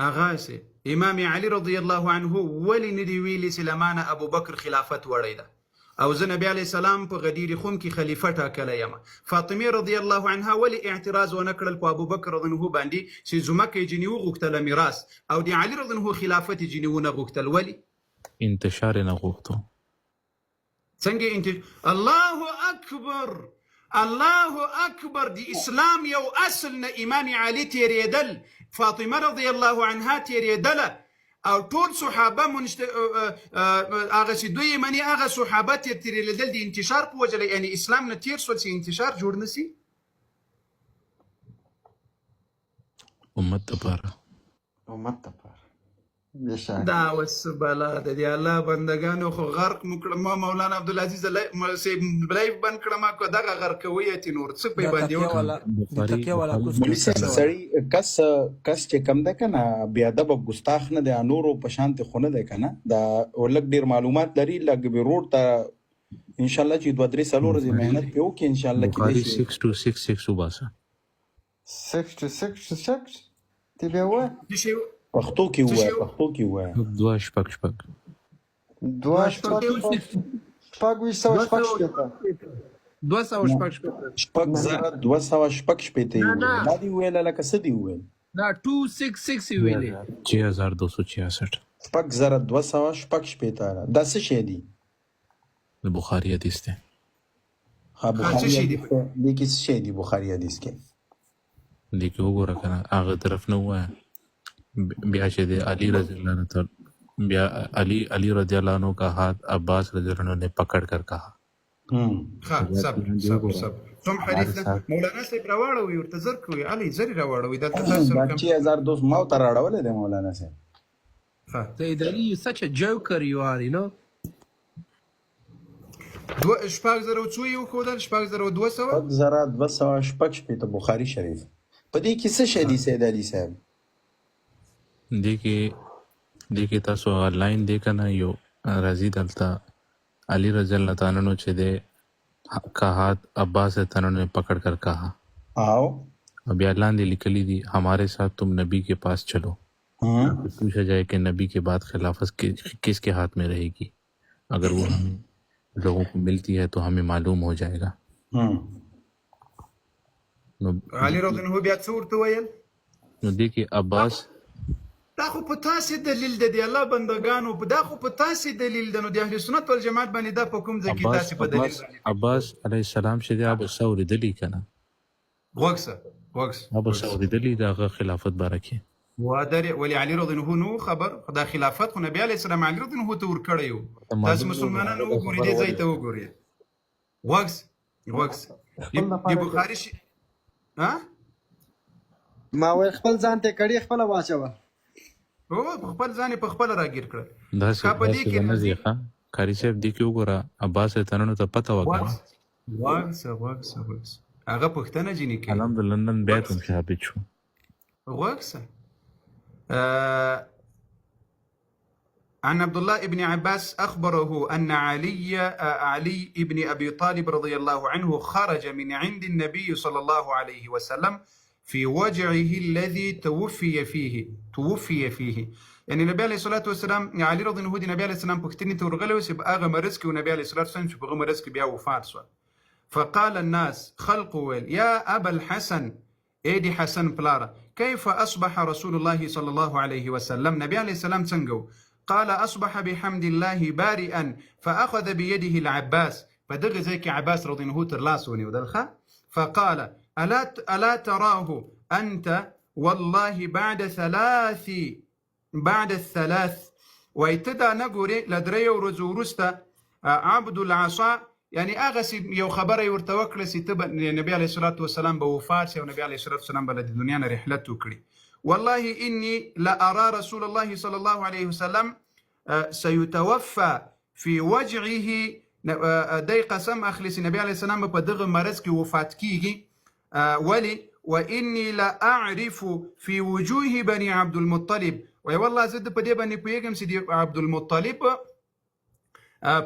آغا سي امام علي رضی الله عنه ولې نه دی ویلي چې لمانه ابو بکر خلافت وړی ده او زه نبی علیه السلام په غدیر خم کې خلیفه ټاکلی یم فاطمه رضی الله عنها ولې اعتراض ونه کړل په ابو بکر رضی الله عنه باندې چې ځمکه یې ځینې وغوښتله میراث او د علي رضی الله عنه خلافت یې ځینې ونه غوښتل ولې انتشار نه غوښتو څنګه الله اکبر الله اکبر د اسلام یو اصل نه امام علي تیرېدل فاطمه رضی الله عنها تیرېدله او ټول صحابه هغه چې دوی مني هغه صحابه تیرېدل د انتشار په وجه یعنی اسلام نه تیر شول چې انتشار جوړ نسي امت دپاره دا وسبلا د دې الله بندگانو خو غرق مکړه ما مولانا عبدالعزیز سیب لایف بند کړه ما کو دغه غرقوي تی نور څه په باندې سړی کس چې کم ده کنه بیا د ګستاخ نه د نورو په شانت خونه ده کنه دا ولک ډیر معلومات لري لګ به روډ ته ان شاء الله چې 2-3 سالو ورځې مهنت پیو کې ان شاء الله کې 6266 وباسه 666 تی به و پښتو کې وای دوه شپږ شپږ شپېته دا دی ویل لکه څه دی ویل دا 266 ویلې 6266 6266 دا څه شی دی د بخاری حدیث دی ها بخاری حدیث دی کې څه شی دی بخاری حدیث کې دی کې وګوره کنه هغه طرف نه وای بیا چې د علی رضی اللہ عنہ بیا علی رضی اللہ عنہ کا ہاتھ عباس رضی اللہ عنہ نے پکڑ کر کہا سب څوم حدیث ده مولانا صاحب راوړوي ورته زر کوي علي زری راوړوي دلته تاسو کوم 2002 ما ته راوړل دی مولانا صاحب Sayyid Ali, you're such a joker you are, you know. شپږ زره څو یو خدای شپږ زره 200 بخاری شریف په دې کې څه شی دی سید علي صاحب دیکھیں تاسو آنلاین دیکھا نا یو رضی دلتا علی رضی اللہ تعالیٰ عنہ چھے دے کا ہاتھ عباس رضی اللہ عنہ نے پکڑ کر کہا اب اللہ نے لکلی دی ہمارے ساتھ تم نبی کے پاس چلو پوچھا جائے کہ نبی کے بعد خلافت کس کے ہاتھ میں رہے گی اگر وہ ہمیں لوگوں کو ملتی ہے تو ہمیں معلوم ہو جائے گا علی رضی اللہ عنہ بیا څه ورته ویل دیکھیں عباس دا خو په تاسې دلیل ده د الله بندگانو دا خو په تاسې دلیل ده نو د اهل سنت والجماعت باندې دا په کوم ځای کې تاسې په دلیل عباس علیه السلام چې دی ابو ثور دلی کنه وګس ابو ثور دلی دا خلافت بارکه وادر ولی علی رضی الله عنه خبر دا خلافت خو نبی علیه السلام علی رضی الله عنه ته ور کړی تاسو مسلمانانو وګورئ دې ځای ته وګورئ وګس د بخاری ها ما وای خپل ځان ته کړي خپل واچوه او خپل ځان په خپل راګیر کړ دا څه نه دی ښه کاری صاحب دی کې وګوره عباس تنونو ته پته وکړه واکس هغه پښتنه جنې کې الحمدلله لندن بیت هم ثابت شو واکس عن عبد الله بن عباس أخبره أن علي بن أبي طالب رضي الله عنه خرج من عند النبي صلى الله عليه وسلم في وجعه الذي توفي فيه يعني النبي عليه الصلاة والسلام علي رضي الله عنه النبي عليه السلام پختنی ته ورغلی وس په هغه مرض کې نبی عليه الصلاة والسلام چې په هغه مرض کې بیا وفات شو فقال الناس خلق ويل يا أبا الحسن ايدي حسن بلارا كيف أصبح رسول الله صلى الله عليه وسلم نبي عليه السلام څنګه قال أصبح بحمد الله بارئا فأخذ بيده العباس فدغ زيك عباس رضي الله عنه ترلاسوني ودلخا فقال ألا تراه أنت والله بعد 3 بعد الثلاث وایتدا نګوري لدریو ورځو وروسته عبد العصا یعنی هغه یو خبره یې ورته وکړه چې ته نبی علیه الصلاة والسلام به وفات شي او نبی علیه الصلاة والسلام به له دنیا نه رحلت وکړي. والله اني لارى رسول الله صلى الله عليه وسلم سيتوفى في وجعه. دی قسم اخلي چې نبی علیه السلام په دغه مرض کې وفات کیږي. ولی واني لاعرف في وجوه بني عبد المطلب وی والله زه په دې باندې پوهېږم چې د عبد المطلب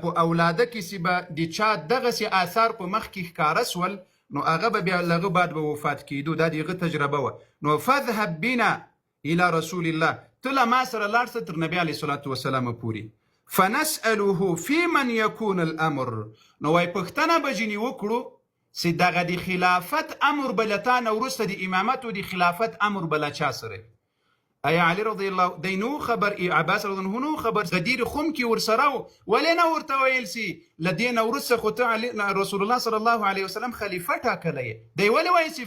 په اولاده کې چې به د چا دغسې آثار په مخ کې ښکاره سول نو هغه به بیا له هغه بعد به وفات کېدو. دا د هغه تجربه وه. نو فذهب بنا الى رسول الله، ته له ما سره لاړ شه تر نبي علیه الصلاة والسلام پورې. فنسأله في من يكون الامر، نو وایي پوښتنه به ځینې وکړو چې دغه د خلافت امر به له تا نه وروسته د امامت او د خلافت امر به له چا سره؟ ایا علي رضی الله دی نو خبر، عباس رضی الله عنه خبر، غدیر خم کې ورسره و، ولې نه ورته ویل سي له دې نه وروسته خو ته رسول الله صلی الله علیه وسلم خلیفه ټاکلی دی، ولې وایي چې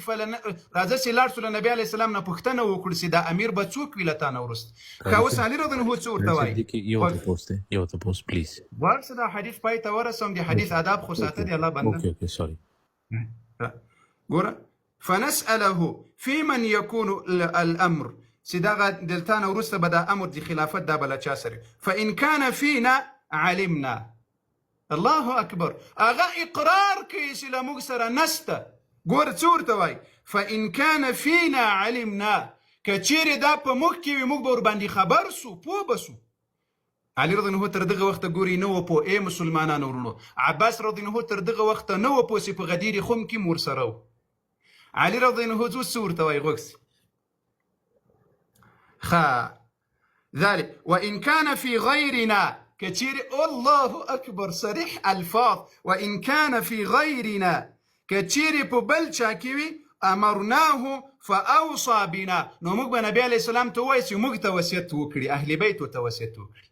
راځه چې لاړ شو له نبي علیه السلام نه پوښتنه وکړو چې دا امیر به څوک وي له تا نه وروسته. که اوس علي رضی الله عنه څه ورته وایي؟ یو تپوس پلیز ورسه دا حدیث پای ته ورسوم، د حدیث آداب خو ساته دی الله بنده. اوکې سوري. ګوره فنسأله في من يكون الامر، چې دغه دلته نه وروسته به دا امر د خلافت دا به له چا سره؟ فإن كان فينا علمنا. الله اکبر، هغه اقرار کوي چې له موږ سره نسته. ګوره څه ورته وایي؟ فإن كان فينا علمنا، که چیرې دا په موږ کې وي موږ به ورباندې خبر سو، پوه به سو. علي رضی الله عنه تر دغه وخته ګوري نه و پوه. ای مسلمانانو ورونو، عباس رضی الله عنه تر دغه وخته نه و پوه چې په غدیر خم کې مور سره و. علي رضی الله عنه اوس څه ورته وایي؟ غوږ ذلك وإن كان في غيرنا، كتير الله أكبر صريح ألفاظ، وإن كان في غيرنا كتير ببلشا كيوي أمرناه فأوصى بنا. نو موږ به نبي عليه السلام تويسي موږ توسيت وکړي، أهل بيته توسيت وکړي.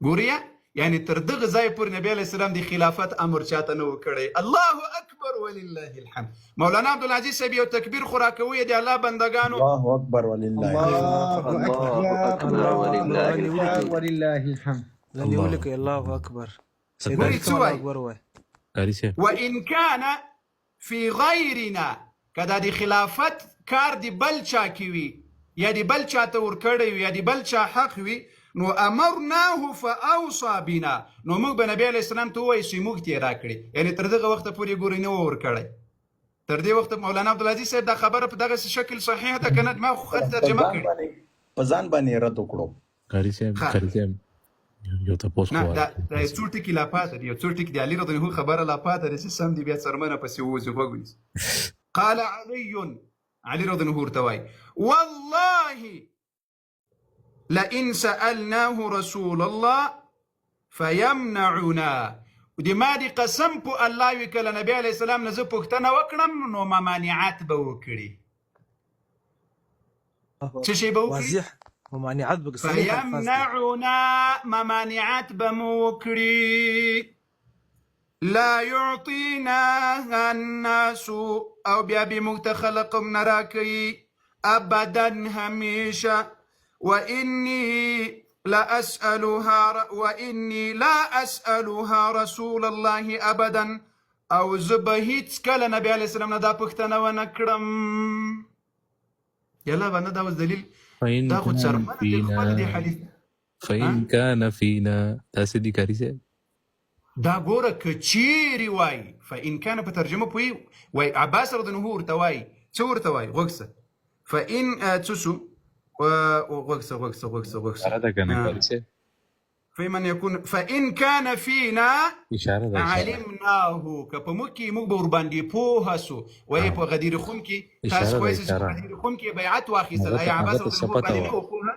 ګوریا یعنی تر دغه ځای پورې نبی علیه السلام د خلافت امر چاته نه و کړی. الله اکبر ولله الحمد. مولانا عبدالعزیز صاحب یو تکبیر خو راکوي د الله بندګانو. الله اکبر ولله الحمد. ولله الله اکبر. وان كان في غيرنا، کدا د خلافت کار دی بل چا کی وي یا دی بل چا ته ور کړی وي یا دی بل چا حق وي، نو امرناه فاوصى بنا، نو موږ به نبی علیه السلام ته ووایو چې موږ ته یې راکړي. یعنې تر دغه وخته پورې ګورئ نه و ورکړی. تر دې وخته مولانا عبدالعزیز صاحب دا خبره په دغسې شکل صحیح ده که نه؟ ما خو خط ترجمه کړې په ځان باندې رد وکړو. قاري صاحب یو تپوس نه دا څو ټکي لا پاته دي، یو څو ټکي د علي رضی الله عنه خبره لا پاته ده چې سم دي بیا څرمنه پسې ووځي. غوږ ونیسه. قال علي رضی الله عنه ورته وایي والله لئن سألناه رسول الله فيمنعنا. ودې ما دې قسم په الله وي که له نبي علیه السلام نه زه پوښتنه وکړم نو ممانعت به وکړي. څه شی به وکړي؟ ممانعت به فيمنعنا، ممانعت به مو وکړي. لا يعطينا الناس، او بیا به موږ ته خلق هم نه راکوي ابدا همیشه. وإني لا أسألها رسول الله أبدا، او زه به هیڅکله نبي علیه السلام نه دا پوښتنه ونه کړم. یلا باندې دا اوس دلیل دا خو څرمنه دی خپل دی حدیث. فإن كان فينا، داسې دي قاري صاحب. دا ګوره که چیرې وایي فإن كان په ترجمه پوهېږي وایي عباس رضی الله عنه ورته وایي څه ورته وایي؟ غوږ شه. فإن څه شو؟ فمن يكون فإن كان فينا علمناه، که په موږ کې موږ به ورباندې پوه سو. وایي په غدیر خم کې تاسو پوهېږئ چې په غدیر خم کې بیعت واخیستل. ایا عباس رضی الله عنه باندې نه پوهه؟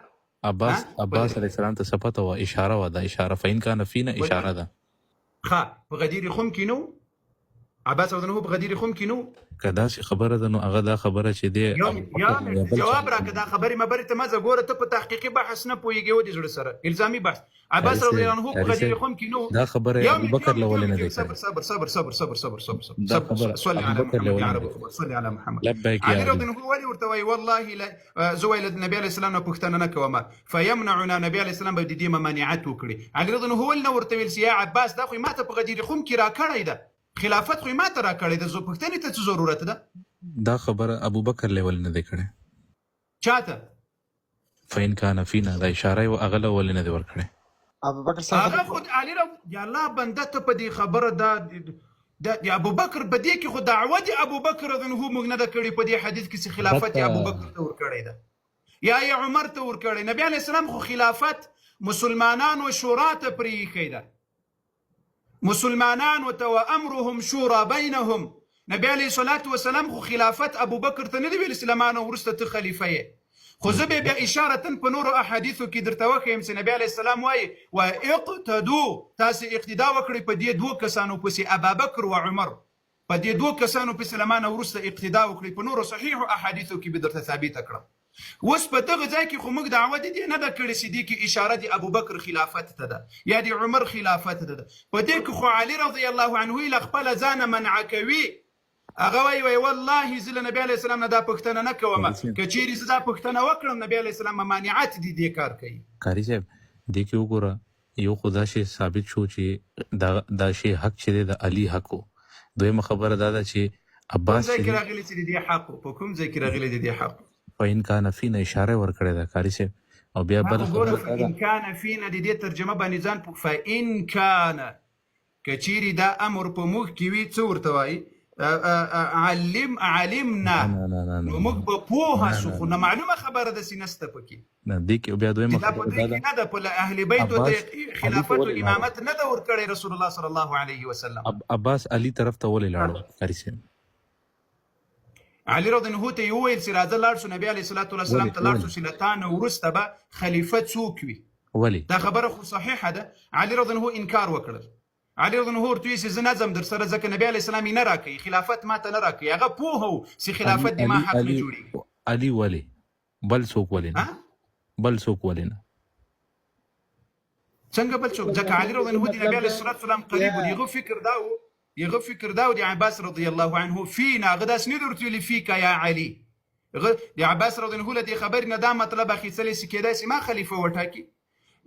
عباس علیه السلام ته څه پته وه؟ اشاره وه. دا اشاره فإن كان فينا اشاره ده. ښه په غدیر خم کې نو عباس رضی الله عنه په غدیر خم کې نو که داسې خبره ده نو هغه دا خبره چې دی جواب راکړه دا خبرې مبرې ته مزه ګوره ته په تحقیقي بحث نه پوهېږې ودې زړه سره الزامي بحث عباس رضی الله عنه په غدیر خم کې نو دا خبره ابوبکر له ولې نه دی صبر صلي على محمد صلي على محمد لبیک علي رضی الله عنه ولې ورته وایي والله زه ویل د نبي علیه السلام نه پوښتنه نه کوم فیمنعنا نبي علیه السلام به د دې ممانعت وکړي علي رضی الله عنه ولې نه ورته ویل چې یا عباس دا خو ماته په غدیر خم کې راکړی ده خلافت خو ما ته راکړی ده زه پوښتنې ته څه ضرورت ده دا خبره ابوبکر له ولې نه دی کړی چاته فین کان فینا دا اشاره یې هغه له ولې نه دی ورکړی ابوبکر صاحب هغه خو علي یا الله بنده ته په دې خبره دا د ابوبکر په دې کې خو دعوه د ابوبکر رضی الله عنه موږ نه ده کړې په دې حدیث کې چې خلافت یې ابوبکر ته ورکړی ده یا یې عمر ته ورکړی نبي علیه السلام خو خلافت مسلمانانو شورا ته پرېښی ده مسلمانانو ته وامرهم شورا بینهم نبی علیه الصلاة والسلام خو خلافت ابوبکر ته نه دی ویل چې له ما نه وروسته ته خلیفه یې خو زه به بیا اشارة په نورو احادیثو کې درته وښیم چې نبی علیه السلام وایي واقتدوا تاسې اقتدا وکړئ په دې دوو کسانو پسې ابابکر و عمر په دې دوو کسانو پسې له ما نه وروسته اقتدا وکړئ په نورو صحیحو احادیثو کې به درته ثابته کړم اوس په دغه ځای کې خو موږ دعوه د دې نه ده کړې چې دې کې اشاره د ابوبکر خلافت ته ده یا د عمر خلافت ته ده په دې کې خو علي رضی الله عنه له خپله ځانه منع کوي هغه وایي والله زه له نبي علیه السلام نه دا پوښتنه نه کوم که چیرې زه دا پوښتنه وکړم نبي علیه السلام ممانعت دې کار کوي قاري صاحب دې کې وګوره یو خو دا شی ثابت شو چې دا شی حق چې دی د علي حق و دویمه خبره دا ده چې عباس کوم ځای کې راغلی چې د دې حق په کوم ځای کې راغلی د دې حق فإن كان فينا اشاره ورکړې ده قاری صاحب او بیا بل خبره فإن كان فينا د دې ترجمه باندې ځان فإن كان کچيري دا امر په موږ کې وي څه ورته وایي علمنا نو موږ به پوهه شو خو نه معلومه خبره داسې نسته پکې نه دې کې بیا دویمه دا په دې کې نه ده په اهل بیتو ته خلافت او امامت نه ده ورکړی رسول الله صلی الله علیه وسلم عباس علي طرف ته ولې لاړو قاری صاحب علي رضی الله عنه ته یې وویل چې راځه لاړ شو نبي علیه الصلاة والسلام ته لاړ شو چې له تا نه وروسته به خلیفه څوک وي ولې دا خبره خو صحیحه ده علي رضی الله عنه انکار وکړل علي رضی الله عنه ورته ویل چې زه نه ځم در سره ځکه نبي علیه السلام یې نه راکوي خلافت ما ته نه راکوي هغه پوهه و چې خلافت د ما حق نه جوړېږي علي ولې بل څوک ولې نه بل څوک ولې نه څنګه بل څوک ځکه علي رضی الله عنه د نبي علیه الصلاة والسلام قریب و هغه فکر دا و د عباس رضی الله عنه فینا هغه داسې نه دی ورته ویلي فیکا یا علي د عباس رضی الله عنه له دې خبرې نه دا مطلب اخیستلی چې کېدای شي ما خلیفه وټاکي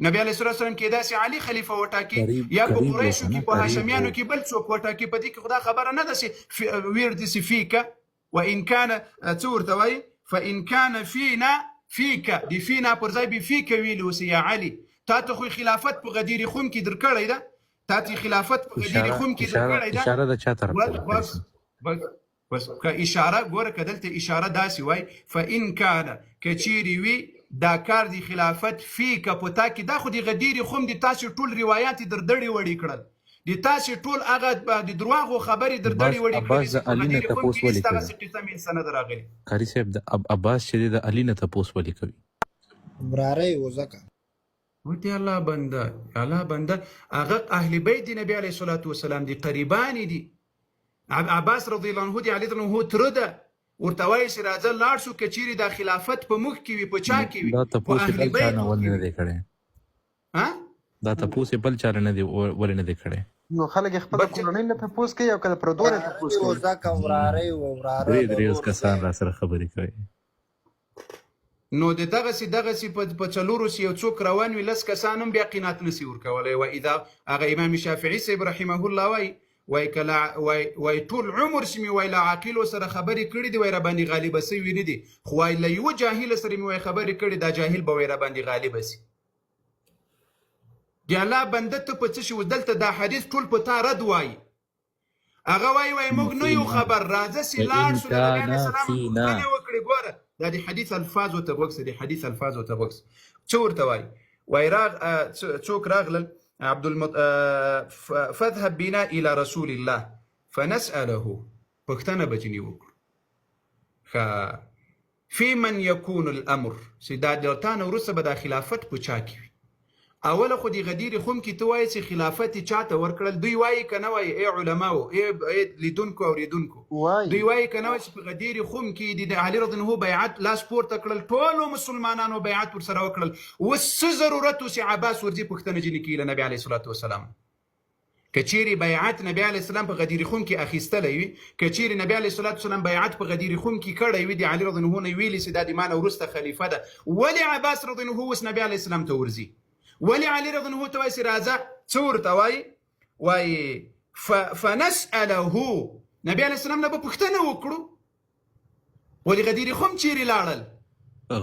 نبی علیه الصلاة والسلام کېدای شي علي خلیفه وټاکي یا په قریشو کې په هاشمیانو کې بل څوک وټاکي په دې کې خو دا خبره نه ده چې ویرد سي فیکا وان کان څه ورته وایي فان کان فینا فیکا د فینا پر ځای به فیکا ویلي اوسې یا علي تا ته خو خلافت په غدیر خم کې درکړی ده تا ته خلافت په غدیر خم کې درکړی ده اشاره د چا طرف بس که اشاره ګوره که دلته اشاره داسې وای فان کان که چیرې وي دا کار د خلافت فیکه په تا کې دا خو د غدیر خم د تاسې ټول روایات در دړې وړې کړل د تاسې ټول هغه د درواغو خبرې در دړې وړې کړلې عباس علي نه تپوس ولې کوي قاری صاحب د عباس چې د علي نه تپوس ولې کوي وراره وزکه وتی الله بنده هغه اهل بیت د نبی علیه الصلاة والسلام دي قریبان دي عباس رضی الله عنه دی علي رضی الله عنه تره ده ورته وایي چې راځه لاړ شو که چیرې دا خلافت په موږ کې وي په چا کې وي دا تپوس بل چا نه ولې نه دی کړی دا تپوس بل چا نه دی ولې نه دی کړی نو خلک خپل کورنۍ نه تپوس کوي او کله پردو نه تپوس کوي وزکه وراره درې اوس کسان را سره خبرې کوي نو دغسې په څلورو یو څوک روان وي لس کسان هم بیا قناعت نسي ورکولی و اذا هغه امام شافعي صاحب رحمه الله وایي ټول عمر چې مې وایي له عاقلو سره خبرې کړي دي وایي راباندې غالبه سوي نه دي خو وایي له یوه جاهله سره مې وایي خبرې کړي دا جاهل به وایي راباندې غالبه سي د الله بنده ته په څه شي دلته دا حدیث ټول په تا رد وایي هغه وایي موږ نه یو خبر راځه چې لاړ شو د نبي علیه السلام پوښتنې وکړې ګوره دا د حدیث الفاظو ته وکس څه ورته وایي څوک راغلل فاذهب بنا الى رسول الله فنسأله پوښتنه به ځینې وکړو في من يكون الامر چې دا د تا نه وروسته به دا خلافت په چا کې وي اوله خو دی غدیر خم کې ته وایي چې خلافت چاته ورکړل، دوی وایي که نه وایي؟ ای علماو، ای لیدونکو اوریدونکو، دوی وایي که نه وایي چې په غدیر خم کې د علي رضی الله عنه بیعت لاس پورته کړل، ټولو مسلمانانو بیعت ورسره وکړل، اوس څه ضرورت و چې عباس ورځي پوښتنه ځینې کوي له نبي علیه الصلاة وسلام؟ که چیرې بیعت نبی علیه السلام په غدیر خم کې اخیستلی وي، که چیرې نبی علیه الصلاة وسلام بیعت په غدیر خم کې کړی وي، د علي رضی الله عنه ویلي چې دا د ما نه وروسته خلیفه ده، ولې عباس رضی الله عنه اوس نبی علیه السلام ته ورځي؟ ولي علي رضي الله عنه ته وایي چې راځه څه ورته وایي فنسأله، نبي عليه السلام نه به پوښتنه وکړو ولې غدیر خم چیرې لاړل؟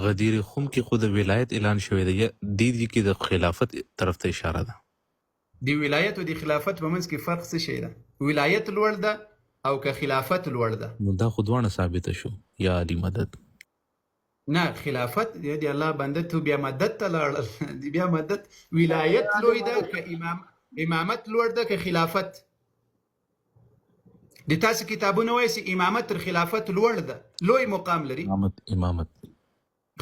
غدیر خم کې خو د ولایت اعلان شوی دی، دې کې د خلافت طرف ته اشاره ده. د ولایت او د خلافت په منځ کې فرق څه شی ده؟ ولایت لوړ ده او که خلافت لوړ ده؟ نو دا خو دواړه ثابته شو، یا علی مدد. نه خلافت دی الله بنده تو بیا مدد ته لاړل، بیا مدد ولایت لوی ده که امامت لوړ ده که خلافت؟ د تاسو کتابونه وایي چې امامت تر خلافت لوړ ده، لوی مقام لري. امامت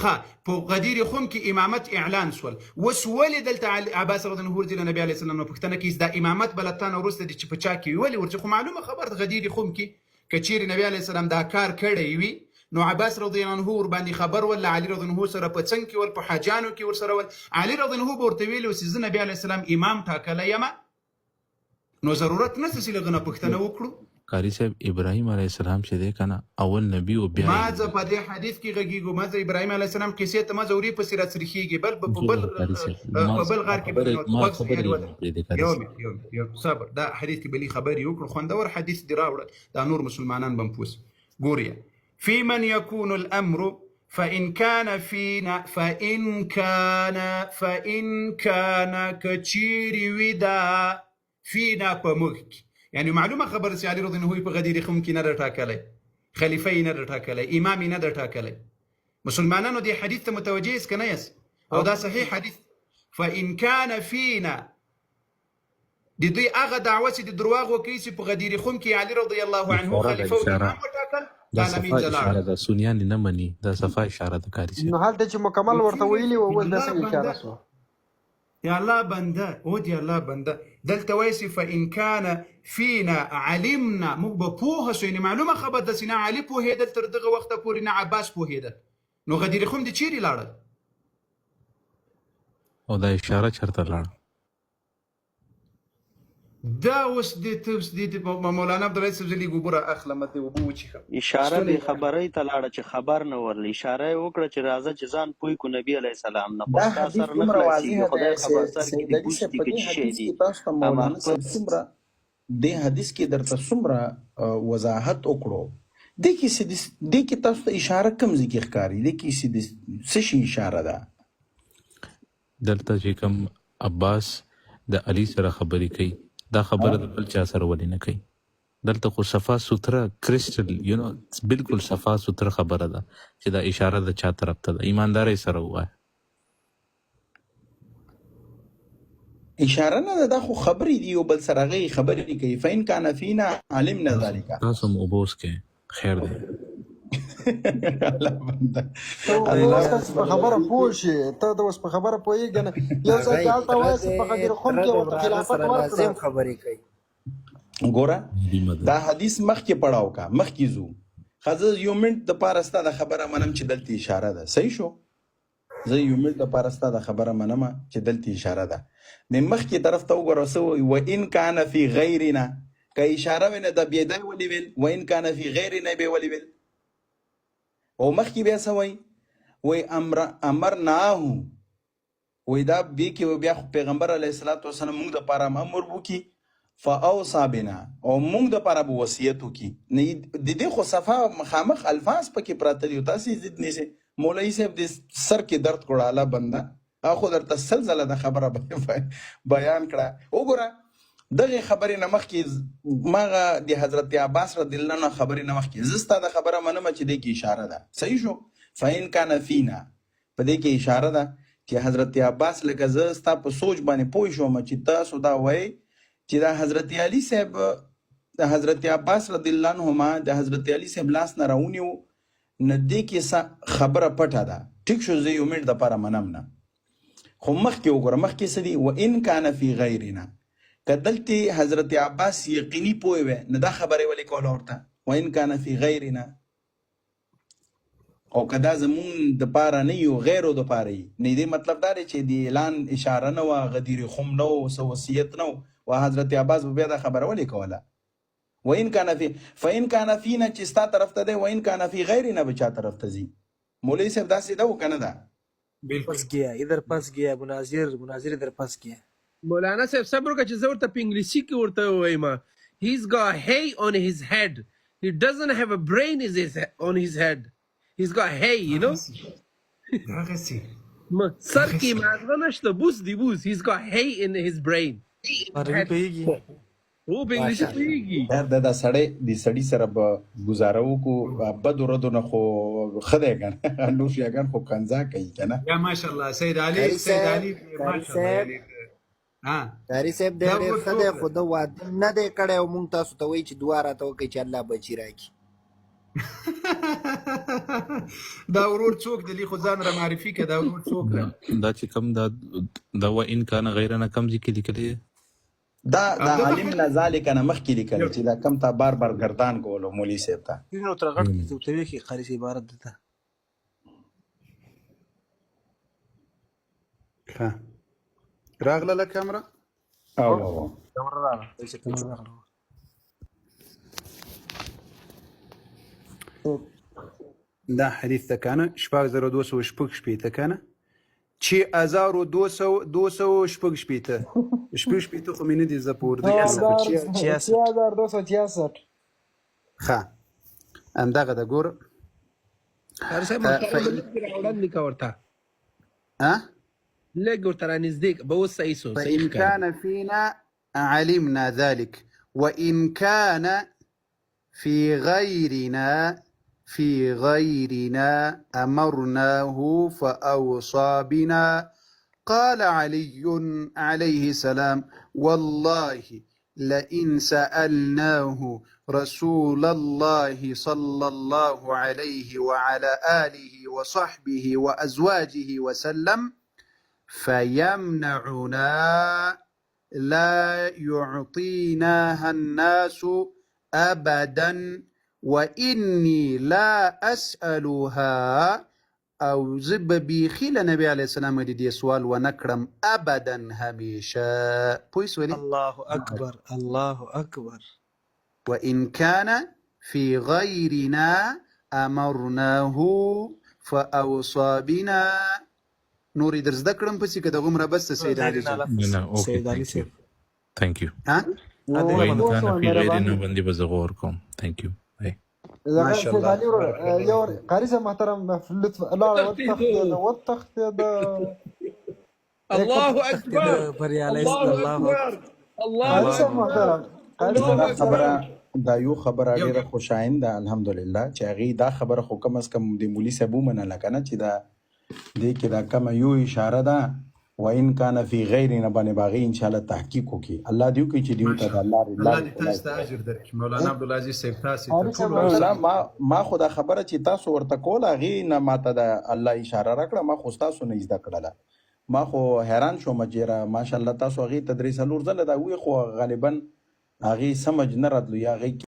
ښه، په غدیر خم کې امامت اعلان سول، اوس ولې دلته عباس رضی الله عنه ورځي له نبي علیه السلام نه پوښتنه کوي دا امامت به له تا نه وروسته دي چې په چا کې وي؟ ولې ورځي؟ خو معلومه خبره ده غدیر خم کې که چیرې نبي علیه السلام دا کار کړی وي نو عباس رضی الله عنه ورباندې خبر ول، علي رضی الله عنه سره په څنګ کې ول، په حاجانو کې ورسره ول، علي رضی الله عنه به ورته ویلي چې زه نبي علیه السلام امام ټاکلی یم، نو ضرورت نشته چې له هغه نه پوښتنه وکړو. قاری صاحب ابراهیم علیه السلام چې دی که نه اول نبي او بیا ما زه په دې حدیث کې غږیږو، ما زه ابراهیم علیه السلام کیسې ته ما زه ورې پسې راڅرخېږي، بل په بل غار کې یو صبر، دا حدیث کې بلې خبرې وکړو، خوندور حدیث دې راوړل، دا نور مسلمانان به هم پوس ګوریا. في من يكون الأمر فإن كان كتشيري ودا فينا بمك، يعني معلومة خبر سي علي رضي الله عنه په غدیر خم کې نه ټاکلی، خلیفه یې نه ټاکلی، امام یې نه ټاکلی. مسلمانانو دې حدیث ته متوجه یاست که نه یاست؟ او دا صحیح حدیث. فإن كان فينا د دوی هغه دعوه چې د درواغو کوي چې په غدیر خم کې علي رضی الله عنه خلیفه او امام وټاکل، دا صفا اشاره ده، سنیان نه مني، دا صفا اشاره ده کاری صاحب. نو هلته چې مکمل ورته ویلي و اوس داسې اشاره شوه. یا الله بنده او دی الله بنده دلته وایي چې فإن كان فينا علمنا، موږ به پوهه شو، یعنې معلومه خبره ده چې نه علي پوهېدل تر دغه وخته پورې نه عباس پوهېدل، نو غدیر خم دې چیرې لاړل؟ او دا اشاره چرته لاړه؟ دا اوس د مولانا عبدالعزیز صاحب زه لږ اوبه را اخلم، ته اوبه وڅښم. اشاره به خبرۍ ته لاړه چې خبر نه ورله، اشاره یې وکړه چې راځه چې ځان پوی کو نبي علیه السلام نه، خو ستا سر نه خلاصېږي، خدای خبر سر کې دې ګوشتي که څه شی دي. دې حدیث کې درته څومره وضاحت وکړو، دې کې تاسو ته اشاره کوم ځای کې ښکاري؟ دې کې څه شي اشاره ده؟ دلته چې کوم عباس د علي سره خبرې کوي، دا خبره د بل چا سره ولې نه کوي؟ دلته خو صفا سوتره کرسټل بالکل صفا سوتره خبره ده چې دا اشاره د چا طرف ته ده، ایماندارۍ سره ووایه. اشاره نه ده، دا خو خبرې دي، یو بل سره هغې خبرې کوي. فإن كان فينا علمنا ذلك. تاسو هم اوبه وڅښئ، خیر دی. الله بنده ته اوس په خبره پوه شې، ته د اوس په خبره پوهېږې نه، یو ځای کې هلته وایي چې په غدیر خم کې ورته خلافت ورکړه. خبرې کوي. ګوره دا حدیث مخکې پړاو کا، مخکې ځو. ښه، یو منټ دپاره ستا د خبره منم چې دلته اشاره ده، صحیح شو؟ زه یو منټ دپاره ستا د خبره منم چې دلته اشاره ده. د مخکې طرف ته وګوره څه وایي، وإن كان في غیرنا، که اشاره وي نه د بېدی ولې ویل؟ وإن كان في غیرنا به ولې ویل؟ او مخکې بیا څه وایي؟ وایي امرناه، وایي دا بې کې بیا خو پیغمبر علیه الصلاة وسلام موږ دپاره امر وکړي، فاوصى بنا، او موږ دپاره به وصیت وکړي. د دې خو صفا مخامخ الفاظ پکې پراته دي، تاسې ضد نیسئ. مولوي صاحب د سر کې درد کړو، اعلی بنده هغه خو درته سل ځله د خبره بیان کړه. وګوره دغې خبرې نه مخکې ماغه د حضرت عباس رضی الله عنه خبرې نه مخکې زه ستا د خبره منم چې دې کې اشاره ده، صحیح شو؟ فإن كان فينا په دې کې اشاره ده چې حضرت عباس لکه زه ستا په سوچ باندې پوه شوم چې تاسو دا وایي چې دا حضرت علي صاحب د حضرت عباس رضی الله عنهما د حضرت علي صاحب لاس نه راونیو، نه دې کې خبره پټه ده. ټیک شو، زه یو منټ دپاره منم نه، خو مخکې وګوره مخکې څه دي وان کان فی غیرنا که دلته حضرت عباس یقیني پوه وی نو دا خبرې ولې کوله ورته وان کان فی غیرنا او که دا زمون د پاره نه یو غیرو د پاره نه دی مطلب دا دی چې د اعلان اشاره نه و غدیر خم نه و سو وصیت نه و حضرت عباس به دا خبره ولې کوله وان کان فی فان کان فینا چې ستا طرف ته دی وان کان فی غیرنا به چا طرف ته ځي مولوی صاحب داسې ده و کنه ده پس گیا ادھر پس گیا مناظر ادھر پس گیا مولانا صاحب صبر وکړه چې زه ورته په انګلیسي کې ورته ووایم he's got hay on his head he doesn't have a brain on his head he's got hay you know سر کې مازغه نشته بوس دی بوس he's got hay in his brain عربي پیږي او په انګلیسي پیږي یار دا سړی سره به گزاره وکړو بد ورځو نه خو ښه دی کنه نور شیګان خو کنځا کوي کنه یا ماشاءالله سید علي ماشاءالله قاری صاحب ډېر ښه دی خو د واده نه دی کړی او موږ تاسو ته وایي چې دعا راته وکړئ چې الله بچي راکړي دا ورور څوک دی خو ځان را معرفي کړه دا ورور څوک دی دا چې کوم دا وان کان غیرنا کم ذکر لیکلی دا علمنا ذلک نه مخکې لیکل چې دا کم تا بار گردان کولو مولوی صاحب ته نو تر غټ کې ته وی کې قاری صاحب عبارت ده ها راغله کیمرا او کیمرا راغله دا حدیث ته کنه شپږ زره 200 شپېته کنه چې 2200 شپېته خو مې نه دي زه په اردو کې 6266 ښه همدغه ده ګوره قاری صاحب راوړل لیکه ورته لږ ورته رانږدې به اوس صحیح سو فإن كان فينا علمنا ذلك وإن كان في غيرنا أمرناه فأوصى بنا قال علي عليه السلام والله لئن سألناه رسول الله صلى الله عليه وعلى آله وصحبه وأزواجه وسلم فيمنعنا لا يعطيناها الناس أبدا وإني لا أسألها أو زب بيخيل النبي عليه السلام دي سوال ونكرم أبدا هميشا بويس ولي الله أكبر الله أكبر وإن كان في غيرنا أمرناه فأوصى بنا نوري درس دکړم پسې که د غمره بس سید علي نه اوکے ثانک یو ها وإن كان في غيرنا باندې به زه غور کوم ثانک یو ماشاء الله یو قاری صاحب محترم لطف لا وتخت الله اکبر بریالی الله صاحب محترم دا یو خبره ډیره خوشاینده الحمدلله چې هغه دا خبره خو کم از کم د مولوی صاحب منله کنه چې دا دې کې دا کوم یو اشاره ده وان کان فی غیرنا باندې باغی ان شاء الله تحقیق وکي الله دې کوي چې دې ته الله دې تاسو ته اجر درکړي مولانا عبدالعزیز صاحب تاسو ما خو دا خبره چې تاسو ورته کول هغه نه ماته د الله اشاره راکړه ما خو تاسو نه زده کړله ما خو حیران شوم چې ماشاء الله تاسو هغه تدریس لور زله دا وی خو غالبا هغه سمج نه راتلو یا هغه